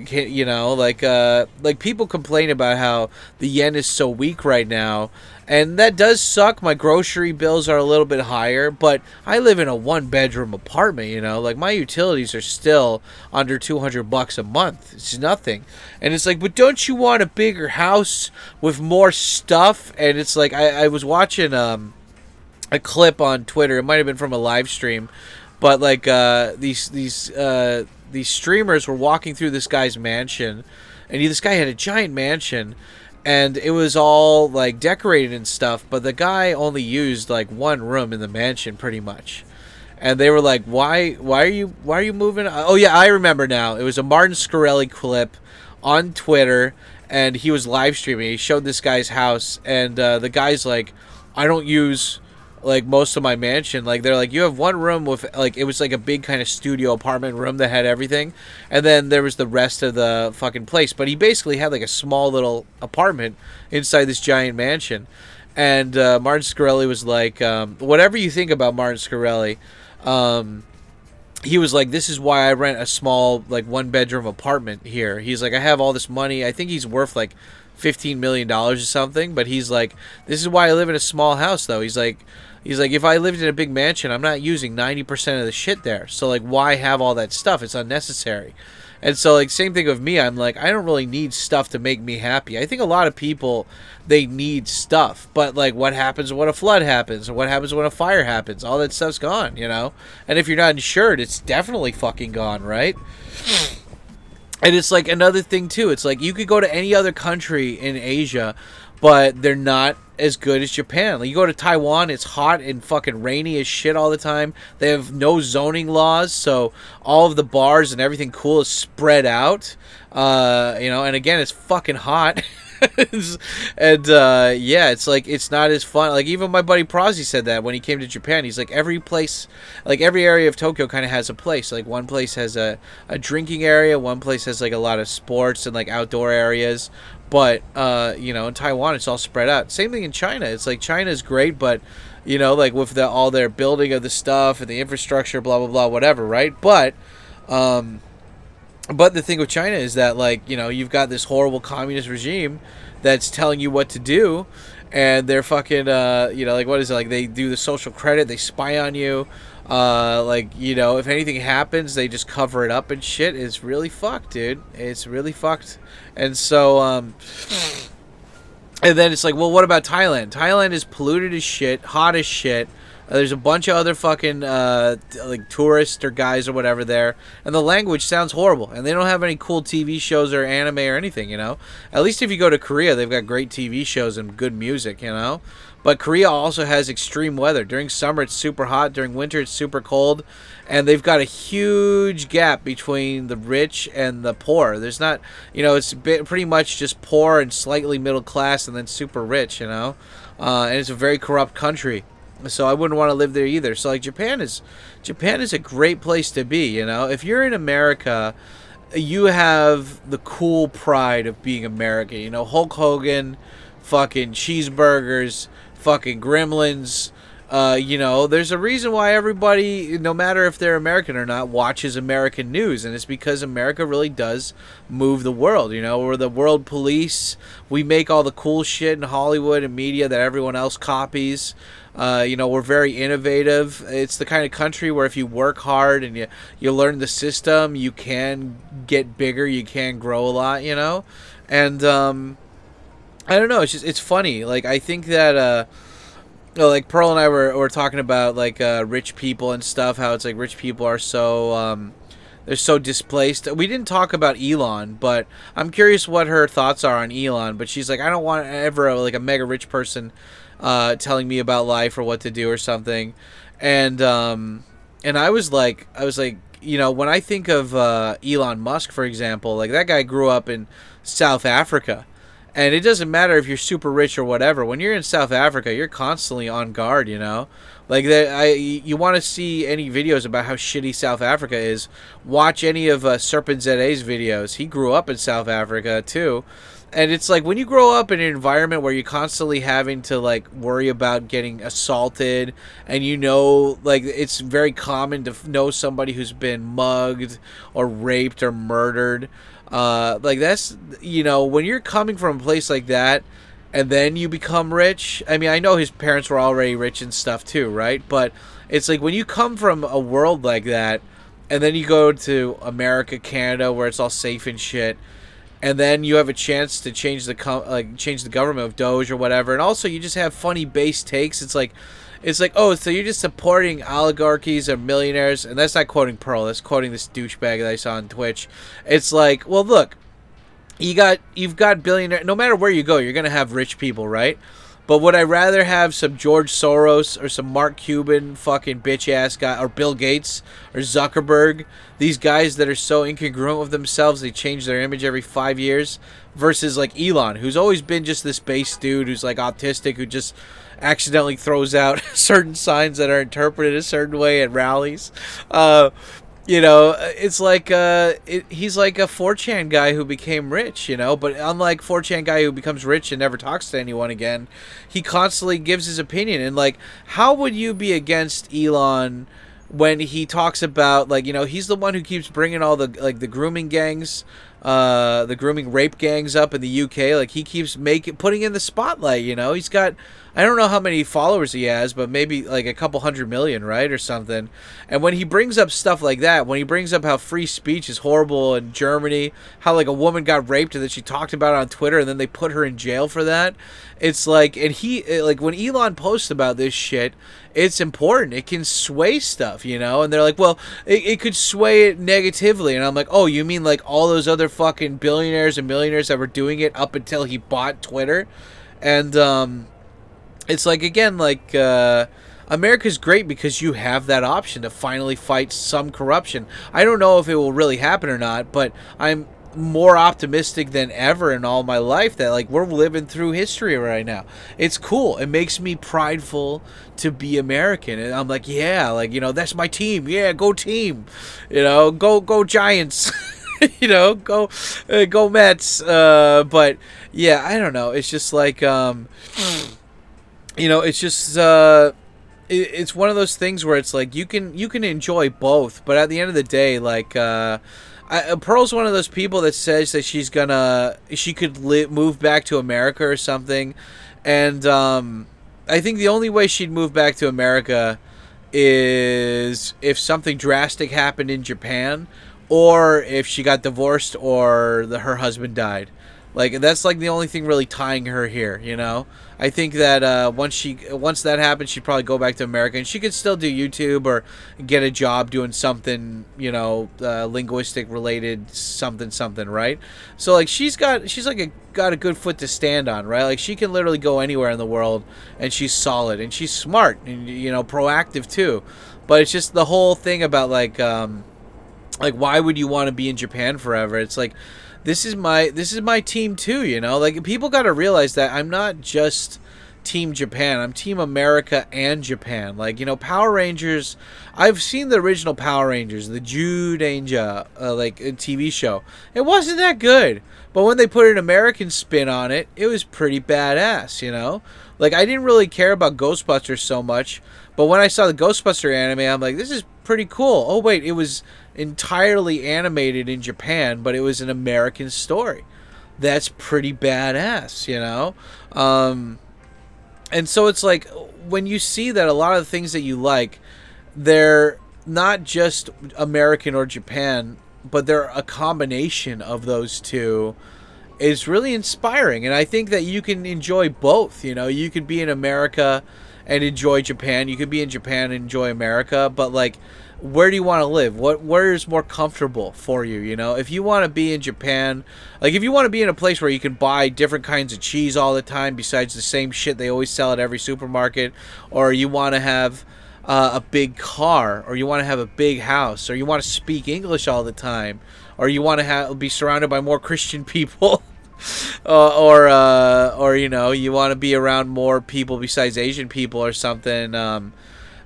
You know, like people complain about how the yen is so weak right now, and that does suck. My grocery bills are a little bit higher, but I live in a 1-bedroom apartment. You know, like my utilities are still under $200 a month. It's nothing, and it's like, but don't you want a bigger house with more stuff? And it's like, I was watching a clip on Twitter. It might have been from a live stream, but like these streamers were walking through this guy's mansion, and this guy had a giant mansion, and it was all like decorated and stuff, but the guy only used like one room in the mansion pretty much. And they were like, why are you moving? Oh yeah, I remember now. It was a Martin Scorsese clip on Twitter, and he was live streaming. He showed this guy's house, and the guy's like, I don't use like most of my mansion. Like, they're like, you have one room with like, it was like a big kind of studio apartment room that had everything, and then there was the rest of the fucking place. But he basically had like a small little apartment inside this giant mansion. And Martin Scorsese was like, whatever you think about Martin Scorsese, he was like, this is why I rent a small like 1-bedroom apartment here. He's like, I have all this money. I think he's worth like $15 million or something, but he's like, this is why I live in a small house though. He's like, if I lived in a big mansion, I'm not using 90% of the shit there. So like, why have all that stuff? It's unnecessary. And so like, same thing with me. I'm like, I don't really need stuff to make me happy. I think a lot of people, they need stuff, but like, what happens when a flood happens, or what happens when a fire happens? All that stuff's gone, you know? And if you're not insured, it's definitely fucking gone, right? And it's like another thing too. It's like, you could go to any other country in Asia, but they're not as good as Japan. Like, you go to Taiwan, it's hot and fucking rainy as shit all the time. They have no zoning laws, so all of the bars and everything cool is spread out. You know, and again, it's fucking hot. And yeah, it's like, it's not as fun. Like, even my buddy Prozzy said that when he came to Japan. He's like, every place, like every area of Tokyo kind of has a place. Like, one place has a drinking area, one place has like a lot of sports and like outdoor areas. But you know, in Taiwan, it's all spread out. Same thing in China. It's like, China's great, but you know, like with all their building of the stuff and the infrastructure, blah blah blah, whatever, right? But the thing with China is that, like, you know, you've got this horrible communist regime that's telling you what to do, and they're fucking, you know, like, what is it? Like, they do the social credit, they spy on you. Like, you know, if anything happens, they just cover it up and shit. It's really fucked, dude. It's really fucked. And so, and then it's like, well, what about Thailand? Thailand is polluted as shit, hot as shit. There's a bunch of other fucking like tourists or guys or whatever there, and the language sounds horrible, and they don't have any cool TV shows or anime or anything, you know. At least if you go to Korea, they've got great TV shows and good music, you know. But Korea also has extreme weather. During summer, it's super hot. During winter, it's super cold. And they've got a huge gap between the rich and the poor. There's not, you know, it's pretty much just poor and slightly middle class and then super rich, you know. And it's a very corrupt country. So I wouldn't want to live there either. So like, Japan is a great place to be, you know. If you're in America, you have the cool pride of being American. You know, Hulk Hogan, fucking cheeseburgers, fucking gremlins. You know, there's a reason why everybody, no matter if they're American or not, watches American news, and it's because America really does move the world. You know, we're the world police. We make all the cool shit in Hollywood and media that everyone else copies. You know, we're very innovative. It's the kind of country where if you work hard and you learn the system, you can get bigger, you can grow a lot, you know? And I don't know, it's funny. Like, I think that you know, like Pearl and I were talking about like rich people and stuff, how it's like rich people are so they're so displaced. We didn't talk about Elon, but I'm curious what her thoughts are on Elon. But she's like, I don't want ever like a mega rich person telling me about life or what to do or something. And I was like, you know, when I think of Elon Musk, for example, like that guy grew up in South Africa. And it doesn't matter if you're super rich or whatever. When you're in South Africa, you're constantly on guard, you know? Like, you want to see any videos about how shitty South Africa is, watch any of Serpent ZA's videos. He grew up in South Africa, too. And it's like, when you grow up in an environment where you're constantly having to, like, worry about getting assaulted, and you know, like, it's very common to know somebody who's been mugged or raped or murdered. Like, that's, you know, when you're coming from a place like that and then you become rich, I mean, I know his parents were already rich and stuff too, right? But it's like when you come from a world like that and then you go to America, Canada, where it's all safe and shit, and then you have a chance to change the government of Doge or whatever, and also you just have funny base takes. It's like, oh, so you're just supporting oligarchies or millionaires, and that's not quoting Pearl, that's quoting this douchebag that I saw on Twitch. It's like, well, look, you've got billionaire. No matter where you go, you're gonna have rich people, right? But would I rather have some George Soros or some Mark Cuban fucking bitch ass guy, or Bill Gates or Zuckerberg, these guys that are so incongruent with themselves, they change their image every 5 years, versus like Elon, who's always been just this base dude who's like autistic, who just accidentally throws out certain signs that are interpreted a certain way at rallies. You know, it's like he's like a 4chan guy who became rich, you know, but unlike 4chan guy who becomes rich and never talks to anyone again, he constantly gives his opinion. And like, how would you be against Elon when he talks about, like, you know, he's the one who keeps bringing all the, like, the grooming gangs, the grooming rape gangs up in the UK. Like, he keeps putting in the spotlight, you know. He's got, I don't know how many followers he has, but maybe like a couple 100 million, right, or something. And when he brings up stuff like that, when he brings up how free speech is horrible in Germany, how like a woman got raped and then she talked about it on Twitter and then they put her in jail for that, it's like, and like when Elon posts about this shit, it's important. It can sway stuff, you know. And they're like, well, it could sway it negatively. And I'm like, oh, you mean like all those other fucking billionaires and millionaires that were doing it up until he bought Twitter? And it's like, again, like, America's great because you have that option to finally fight some corruption. I don't know if it will really happen or not, but I'm more optimistic than ever in all my life that, like, we're living through history right now. It's cool. It makes me prideful to be American. And I'm like, yeah, like, you know, that's my team. Yeah, go team. You know, go Giants. You know, go Mets. But, yeah, I don't know. It's just like, you know, it's just it's one of those things where it's like you can enjoy both, but at the end of the day, like, Pearl's one of those people that says that she could move back to America or something, and I think the only way she'd move back to America is if something drastic happened in Japan, or if she got divorced or her husband died. Like, that's like the only thing really tying her here, you know. I think that once that happens, she'd probably go back to America, and she could still do YouTube or get a job doing something, you know, linguistic related something, right? So like she's got a good foot to stand on, right? Like, she can literally go anywhere in the world, and she's solid, and she's smart, and, you know, proactive too. But it's just the whole thing about like why would you want to be in Japan forever? It's like, this is my team too, you know? Like, people got to realize that I'm not just Team Japan. I'm Team America and Japan. Like, you know, Power Rangers, I've seen the original Power Rangers, the Danger, like, a TV show. It wasn't that good. But when they put an American spin on it, it was pretty badass, you know? Like, I didn't really care about Ghostbusters so much, but when I saw the Ghostbuster anime, I'm like, this is pretty cool. Oh, wait, it was entirely animated in Japan, but it was an American story. That's pretty badass, you know? And so it's like, when you see that a lot of the things that you like, they're not just American or Japan, but they're a combination of those two. is really inspiring. And I think that you can enjoy both. You know, you could be in America and enjoy Japan. You could be in Japan and enjoy America. But, like, where do you want to live? Where is more comfortable for you? You know, if you want to be in Japan, like if you want to be in a place where you can buy different kinds of cheese all the time besides the same shit they always sell at every supermarket, or you want to have a big car, or you want to have a big house, or you want to speak English all the time, or you want to be surrounded by more Christian people, or you know, you want to be around more people besides Asian people or something.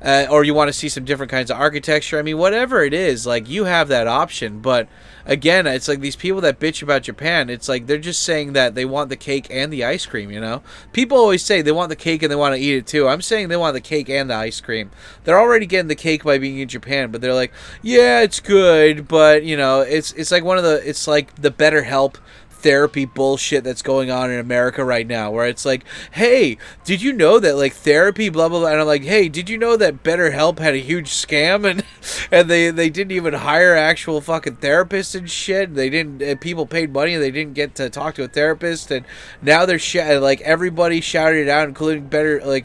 Or you want to see some different kinds of architecture. I mean, whatever it is, like, you have that option. But again, it's like these people that bitch about Japan, it's like they're just saying that they want the cake and the ice cream, you know? People always say they want the cake and they want to eat it too. I'm saying they want the cake and the ice cream. They're already getting the cake by being in Japan, but they're like, yeah, it's good, but, you know, it's like it's like the BetterHelp therapy bullshit that's going on in America right now, where it's like, hey, did you know that, like, therapy blah blah blah, and I'm like, hey, did you know that BetterHelp had a huge scam, and they didn't even hire actual fucking therapists and shit. They didn't, people paid money and they didn't get to talk to a therapist, and now they're like, everybody shouted it out, including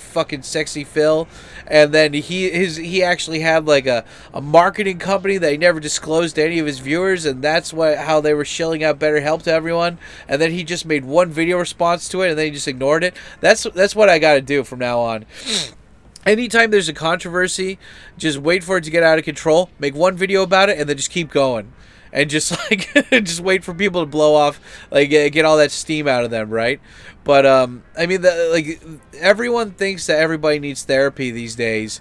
fucking Sexy Phil. And then he actually had like a marketing company that he never disclosed to any of his viewers, and that's how they were shilling out BetterHelp to everyone. And then he just made one video response to it, and then he just ignored it. That's what I got to do from now on. Anytime there's a controversy, just wait for it to get out of control, make one video about it, and then just keep going. And just like just wait for people to blow off, like get all that steam out of them, right? But I mean, like, everyone thinks that everybody needs therapy these days,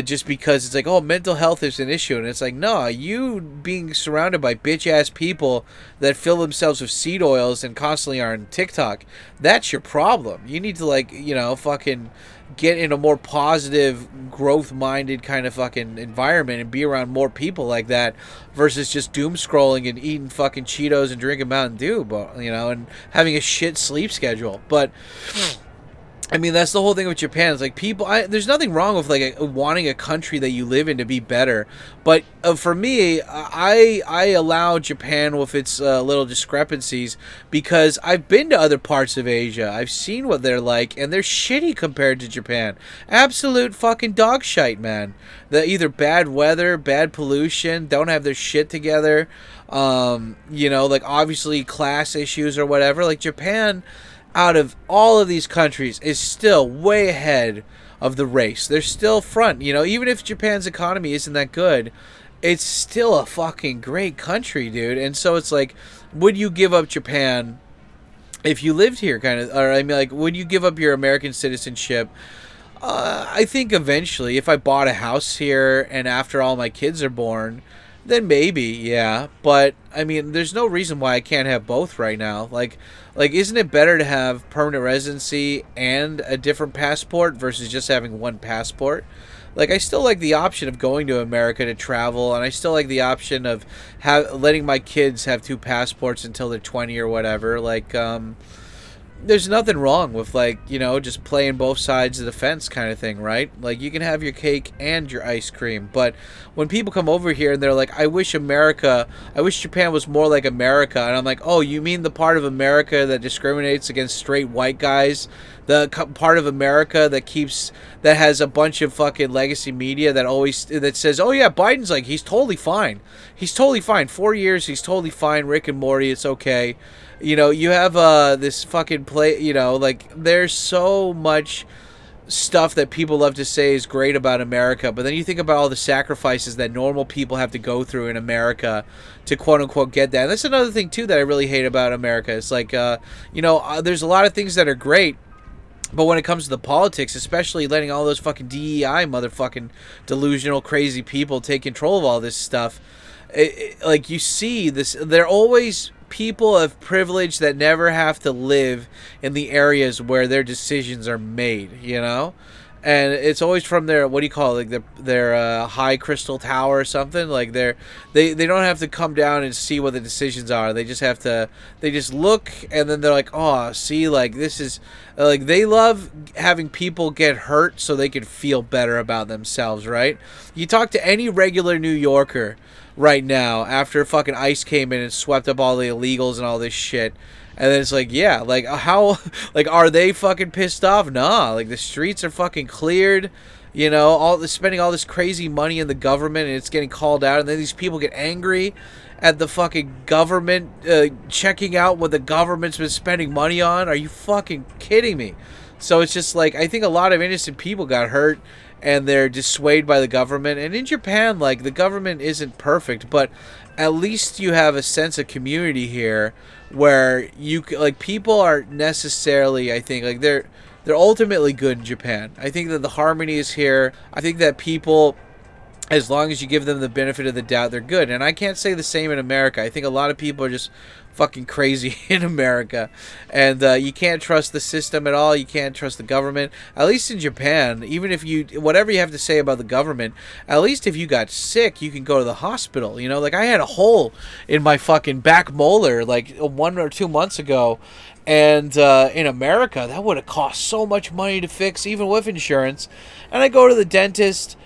just because it's like, oh, mental health is an issue, and it's like, no, you being surrounded by bitch ass people that fill themselves with seed oils and constantly are on TikTok, that's your problem. You need to, like, you know, fucking get in a more positive, growth-minded kind of fucking environment and be around more people like that versus just doom scrolling and eating fucking Cheetos and drinking Mountain Dew, you know, and having a shit sleep schedule. But I mean, that's the whole thing with Japan. It's like, people, there's nothing wrong with, like, wanting a country that you live in to be better. But for me, I allow Japan with its little discrepancies because I've been to other parts of Asia. I've seen what they're like, and they're shitty compared to Japan. Absolute fucking dog shite, man. Either bad weather, bad pollution, don't have their shit together. You know, like, obviously class issues or whatever. Like, Japan, out of all of these countries, is still way ahead of the race. They're still front. You know, even if Japan's economy isn't that good, it's still a fucking great country, dude. And so it's like, would you give up Japan if you lived here, kind of? Or, I mean, like, would you give up your American citizenship? I think eventually, if I bought a house here and after all my kids are born, then maybe, yeah. But, I mean, there's no reason why I can't have both right now. Like, isn't it better to have permanent residency and a different passport versus just having one passport? Like, I still like the option of going to America to travel, and I still like the option of letting my kids have two passports until they're 20 or whatever. Like, there's nothing wrong with, like, you know, just playing both sides of the fence kind of thing, right? Like, you can have your cake and your ice cream. But when people come over here and they're like, I wish Japan was more like America. And I'm like, oh, you mean the part of America that discriminates against straight white guys? The part of America that has a bunch of fucking legacy media that says, oh yeah, Biden's like, he's totally fine. He's totally fine. 4 years, he's totally fine. Rick and Morty, it's okay. You know, you have this fucking play, you know, like, there's so much stuff that people love to say is great about America, but then you think about all the sacrifices that normal people have to go through in America to quote-unquote get that. And that's another thing, too, that I really hate about America. It's like, you know, there's a lot of things that are great, but when it comes to the politics, especially letting all those fucking DEI motherfucking delusional crazy people take control of all this stuff, like, you see this, they're always people of privilege that never have to live in the areas where their decisions are made, you know? And it's always from their, what do you call it, like their high crystal tower or something. Like, they don't have to come down and see what the decisions are. They just look, and then they're like, oh, see, like, this is, like, they love having people get hurt so they can feel better about themselves, right? You talk to any regular New Yorker right now, after fucking ICE came in and swept up all the illegals and all this shit, And then it's like, yeah, like how, like, are they fucking pissed off? Nah, like the streets are fucking cleared. You know, spending all this crazy money in the government, and it's getting called out, and then these people get angry at the fucking government checking out what the government's been spending money on. Are you fucking kidding me? So it's just like, I think a lot of innocent people got hurt, and they're dissuaded by the government. And in Japan, like, the government isn't perfect, but at least you have a sense of community here, where you, like, people aren't necessarily, I think, like, they're ultimately good in Japan. I think that the harmony is here. I think that people, as long as you give them the benefit of the doubt, they're good. And I can't say the same in America. I think a lot of people are just fucking crazy in America. And you can't trust the system at all. You can't trust the government. At least in Japan, even if you, whatever you have to say about the government, at least if you got sick, you can go to the hospital. You know, like, I had a hole in my fucking back molar like 1 or 2 months ago. And in America, that would have cost so much money to fix, even with insurance. And I go to the dentist,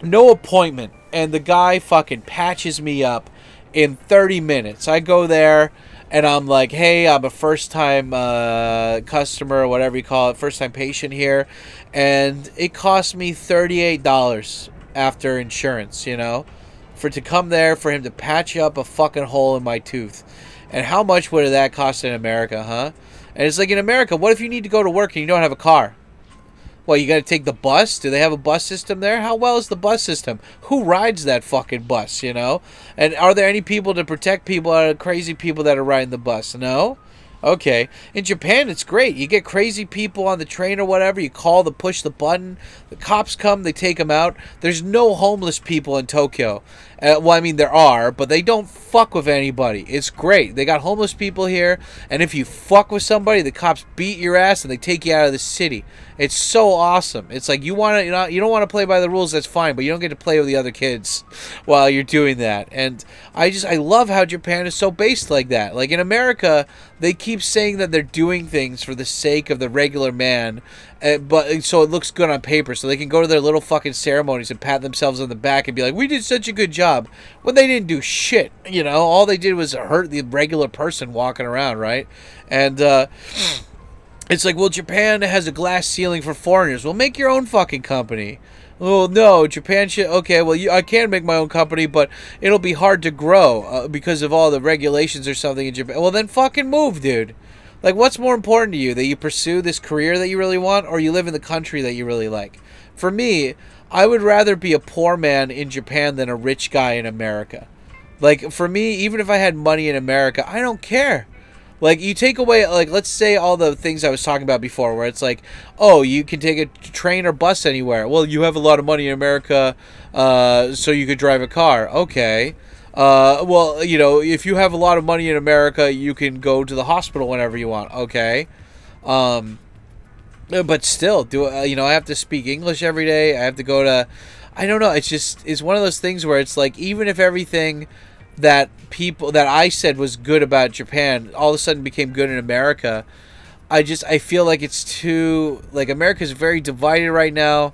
no appointment, and the guy fucking patches me up in 30 minutes. I go there, and I'm like, hey, I'm a first-time customer, or whatever you call it, first-time patient here. And it cost me $38 after insurance, you know, to come there, for him to patch up a fucking hole in my tooth. And how much would that cost in America, huh? And it's like, in America, what if you need to go to work and you don't have a car? Well, you got to take the bus? Do they have a bus system there? How well is the bus system? Who rides that fucking bus, you know? And are there any people to protect people out of crazy people that are riding the bus? No? Okay. In Japan, it's great. You get crazy people on the train or whatever. You push the button. The cops come. They take them out. There's no homeless people in Tokyo. Well, I mean, there are, but they don't fuck with anybody. It's great. They got homeless people here, and if you fuck with somebody, the cops beat your ass and they take you out of the city. It's so awesome. It's like, you don't want to play by the rules, that's fine, but you don't get to play with the other kids while you're doing that. And I love how Japan is so based like that. Like, in America, they keep saying that they're doing things for the sake of the regular man, but so it looks good on paper, so they can go to their little fucking ceremonies and pat themselves on the back and be like, we did such a good job, when they didn't do shit. You know, all they did was hurt the regular person walking around, right? And it's like, well, Japan has a glass ceiling for foreigners. Well, make your own fucking company. Oh, no, Japan should... Okay, well, I can make my own company, but it'll be hard to grow because of all the regulations or something in Japan. Well, then fucking move, dude. Like, what's more important to you? That you pursue this career that you really want, or you live in the country that you really like? For me, I would rather be a poor man in Japan than a rich guy in America. Like, for me, even if I had money in America, I don't care. Like, you take away, like, let's say all the things I was talking about before, where it's like, oh, you can take a train or bus anywhere. Well, you have a lot of money in America, so you could drive a car. Okay. Well, you know, if you have a lot of money in America, you can go to the hospital whenever you want. Okay. But still, I have to speak English every day. I have to go to, I don't know. It's one of those things where it's like, even if everything that I said was good about Japan all of a sudden became good in America, I feel like it's too, like, America's very divided right now.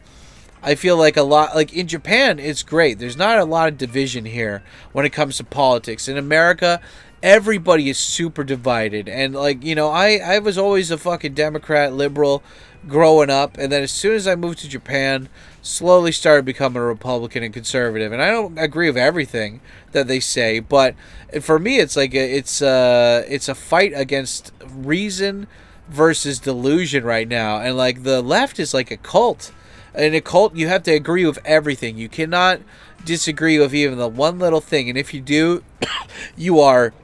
I feel like a lot, like, in Japan, it's great. There's not a lot of division here when it comes to politics. In America, everybody is super divided. And, like, you know, I was always a fucking Democrat, liberal growing up. And then as soon as I moved to Japan, slowly started becoming a Republican and conservative. And I don't agree with everything that they say. But for me, it's like, it's a fight against reason versus delusion right now. And, like, the left is like a cult. In a cult, you have to agree with everything. You cannot disagree with even the one little thing. And if you do, you are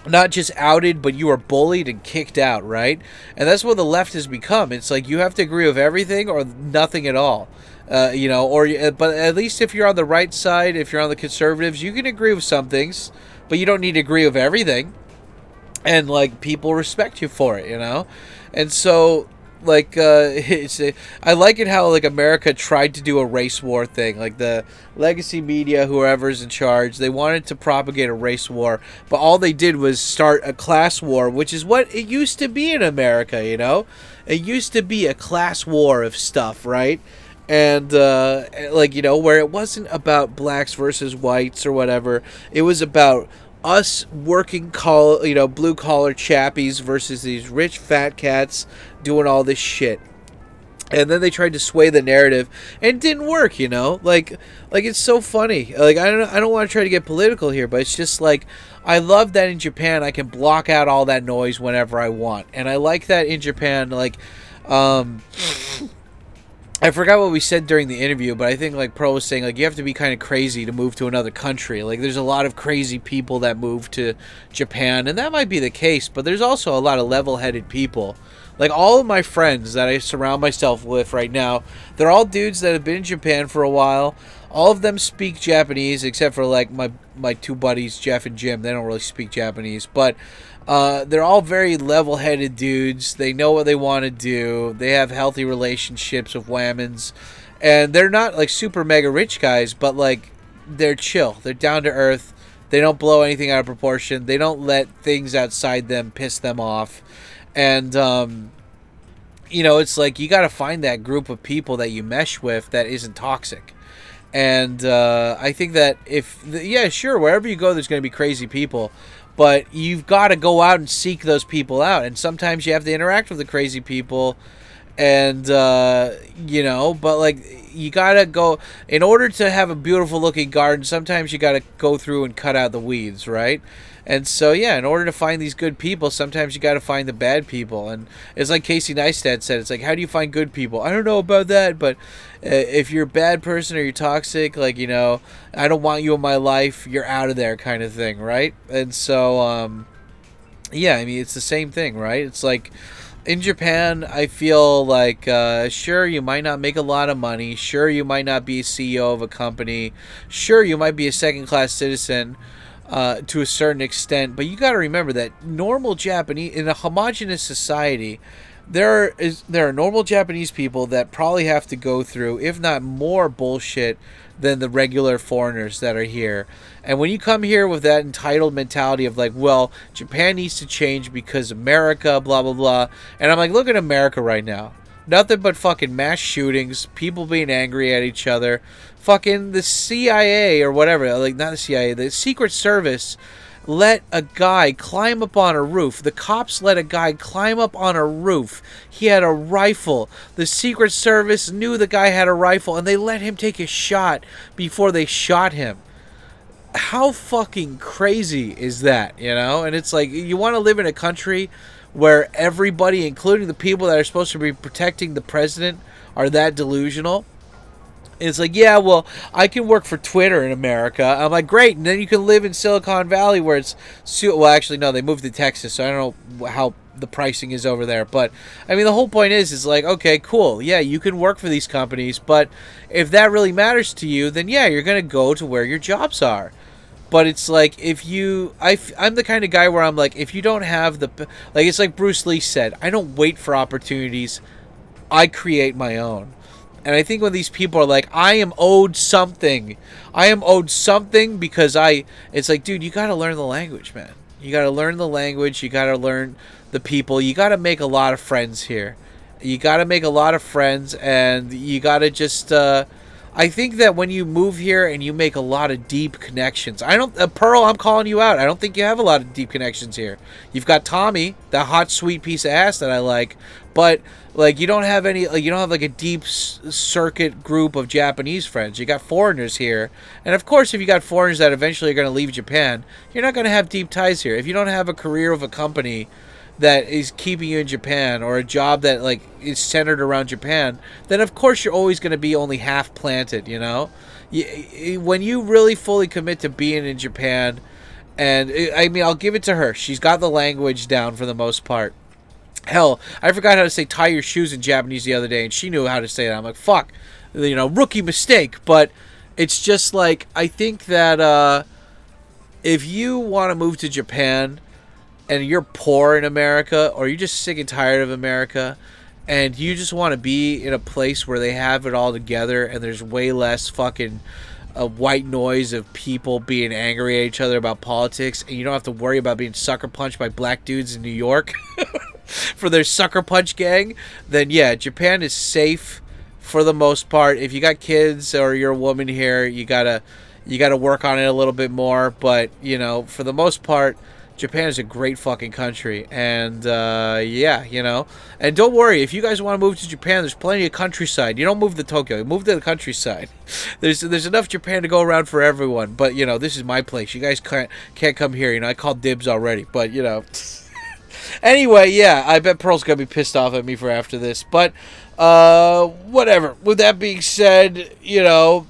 not just outed, but you are bullied and kicked out, right? And that's what the left has become. It's like, you have to agree with everything or nothing at all. But at least if you're on the right side, if you're on the conservatives, you can agree with some things, but you don't need to agree with everything. And, like, people respect you for it, you know? And so, like, I like it how, like, America tried to do a race war thing. Like, the legacy media, whoever's in charge, they wanted to propagate a race war, but all they did was start a class war, which is what it used to be in America, you know? It used to be a class war of stuff, right? And, like, you know, where it wasn't about blacks versus whites or whatever. It was about us working blue collar chappies versus these rich fat cats doing all this shit. And then they tried to sway the narrative, and it didn't work. Like it's so funny. Like I don't want to try to get political here, but it's just like I love that in Japan I can block out all that noise whenever I want, and I like that in Japan. Like, I forgot what we said during the interview, but I think like Pearl was saying, like, you have to be kind of crazy to move to another country. Like, there's a lot of crazy people that move to Japan, and that might be the case, but there's also a lot of level-headed people. Like, all of my friends that I surround myself with right now, they're all dudes that have been in Japan for a while. All of them speak Japanese, except for like my two buddies, Jeff and Jim. They don't really speak Japanese, but they're all very level-headed dudes. They know what they want to do. They have healthy relationships with whammons, and they're not like super mega rich guys, but like they're chill. They're down to earth. They don't blow anything out of proportion. They don't let things outside them piss them off, and it's like you got to find that group of people that you mesh with that isn't toxic. And I think that sure, wherever you go, there's going to be crazy people. But you've got to go out and seek those people out. And sometimes you have to interact with the crazy people. And, but like you got to go, in order to have a beautiful looking garden, sometimes you got to go through and cut out the weeds, right? And so, yeah, in order to find these good people, sometimes you got to find the bad people. And it's like Casey Neistat said, it's like, how do you find good people? I don't know about that, but if you're a bad person or you're toxic, like, I don't want you in my life, you're out of there kind of thing, right? And so, it's the same thing, right? It's like, in Japan, I feel like, sure, you might not make a lot of money. Sure, you might not be a CEO of a company. Sure, you might be a second-class citizen. To a certain extent, but you got to remember that normal Japanese, in a homogenous society, there are normal Japanese people that probably have to go through, if not more bullshit than the regular foreigners that are here. And when you come here with that entitled mentality of like, well, Japan needs to change because America, blah blah blah, and I'm like, look at America right now. Nothing but fucking mass shootings, people being angry at each other. Fucking the CIA or whatever, like not the CIA, the Secret Service let a guy climb up on a roof. The cops let a guy climb up on a roof. He had a rifle. The Secret Service knew the guy had a rifle, and they let him take a shot before they shot him. How fucking crazy is that, And it's like, you want to live in a country where everybody, including the people that are supposed to be protecting the president, are that delusional? It's like, yeah, well, I can work for Twitter in America. I'm like, great, and then you can live in Silicon Valley where it's... Well, actually, no, they moved to Texas, so I don't know how the pricing is over there. But, I mean, the whole point is like, okay, cool, yeah, you can work for these companies, but if that really matters to you, then, yeah, you're going to go to where your jobs are. But it's like, I'm the kind of guy where I'm like, if you don't have like, it's like Bruce Lee said, I don't wait for opportunities, I create my own. And I think when these people are like, I am owed something because it's like, dude, you got to learn the language, man. You got to learn the language. You got to learn the people. You got to make a lot of friends here. You got to make a lot of friends, and you got to just, I think that when you move here and you make a lot of deep connections, Pearl, I'm calling you out. I don't think you have a lot of deep connections here. You've got Tommy, that hot, sweet piece of ass that I like, but like you don't have like a deep circuit group of Japanese friends. You got foreigners here, and of course, if you got foreigners that eventually are going to leave Japan, you're not going to have deep ties here. If you don't have a career with a company that is keeping you in Japan, or a job that like is centered around Japan, then of course you're always going to be only half planted, when you really fully commit to being in Japan, and I mean, I'll give it to her, she's got the language down for the most part. Hell, I forgot how to say tie your shoes in Japanese the other day, and she knew how to say that. I'm like, fuck, rookie mistake. But it's just like, I think that if you want to move to Japan and you're poor in America, or you're just sick and tired of America, and you just want to be in a place where they have it all together and there's way less fucking white noise of people being angry at each other about politics, and you don't have to worry about being sucker punched by black dudes in New York for their sucker punch gang, then yeah, Japan is safe for the most part. If you got kids or you're a woman here, you gotta You got to work on it a little bit more, but you know, for the most part, Japan is a great fucking country, and yeah, you know. And don't worry, if you guys want to move to Japan, there's plenty of countryside. You don't move to Tokyo, you move to the countryside. There's enough Japan to go around for everyone. But you know, this is my place. You guys can't come here. You know, I called dibs already, but you know. Anyway, yeah, I bet Pearl's gonna be pissed off at me for after this, but whatever. With that being said, you know,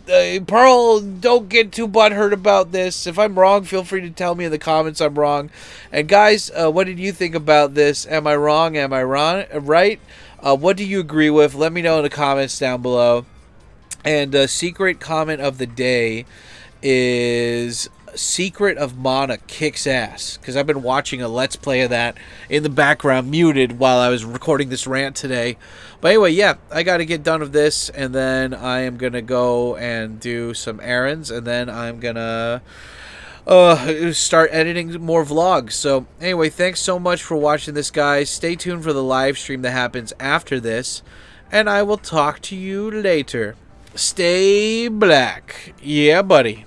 Pearl, don't get too butthurt about this. If I'm wrong, feel free to tell me in the comments I'm wrong. And guys, what did you think about this? Am I wrong? Am I wrong? Right? What do you agree with? Let me know in the comments down below. And secret comment of the day is Secret of Mana kicks ass, because I've been watching a Let's Play of that in the background, muted, while I was recording this rant today. But anyway, yeah, I got to get done with this, and then I am going to go and do some errands, and then I'm going to start editing more vlogs. So anyway, thanks so much for watching this, guys. Stay tuned for the live stream that happens after this, and I will talk to you later. Stay black. Yeah, buddy.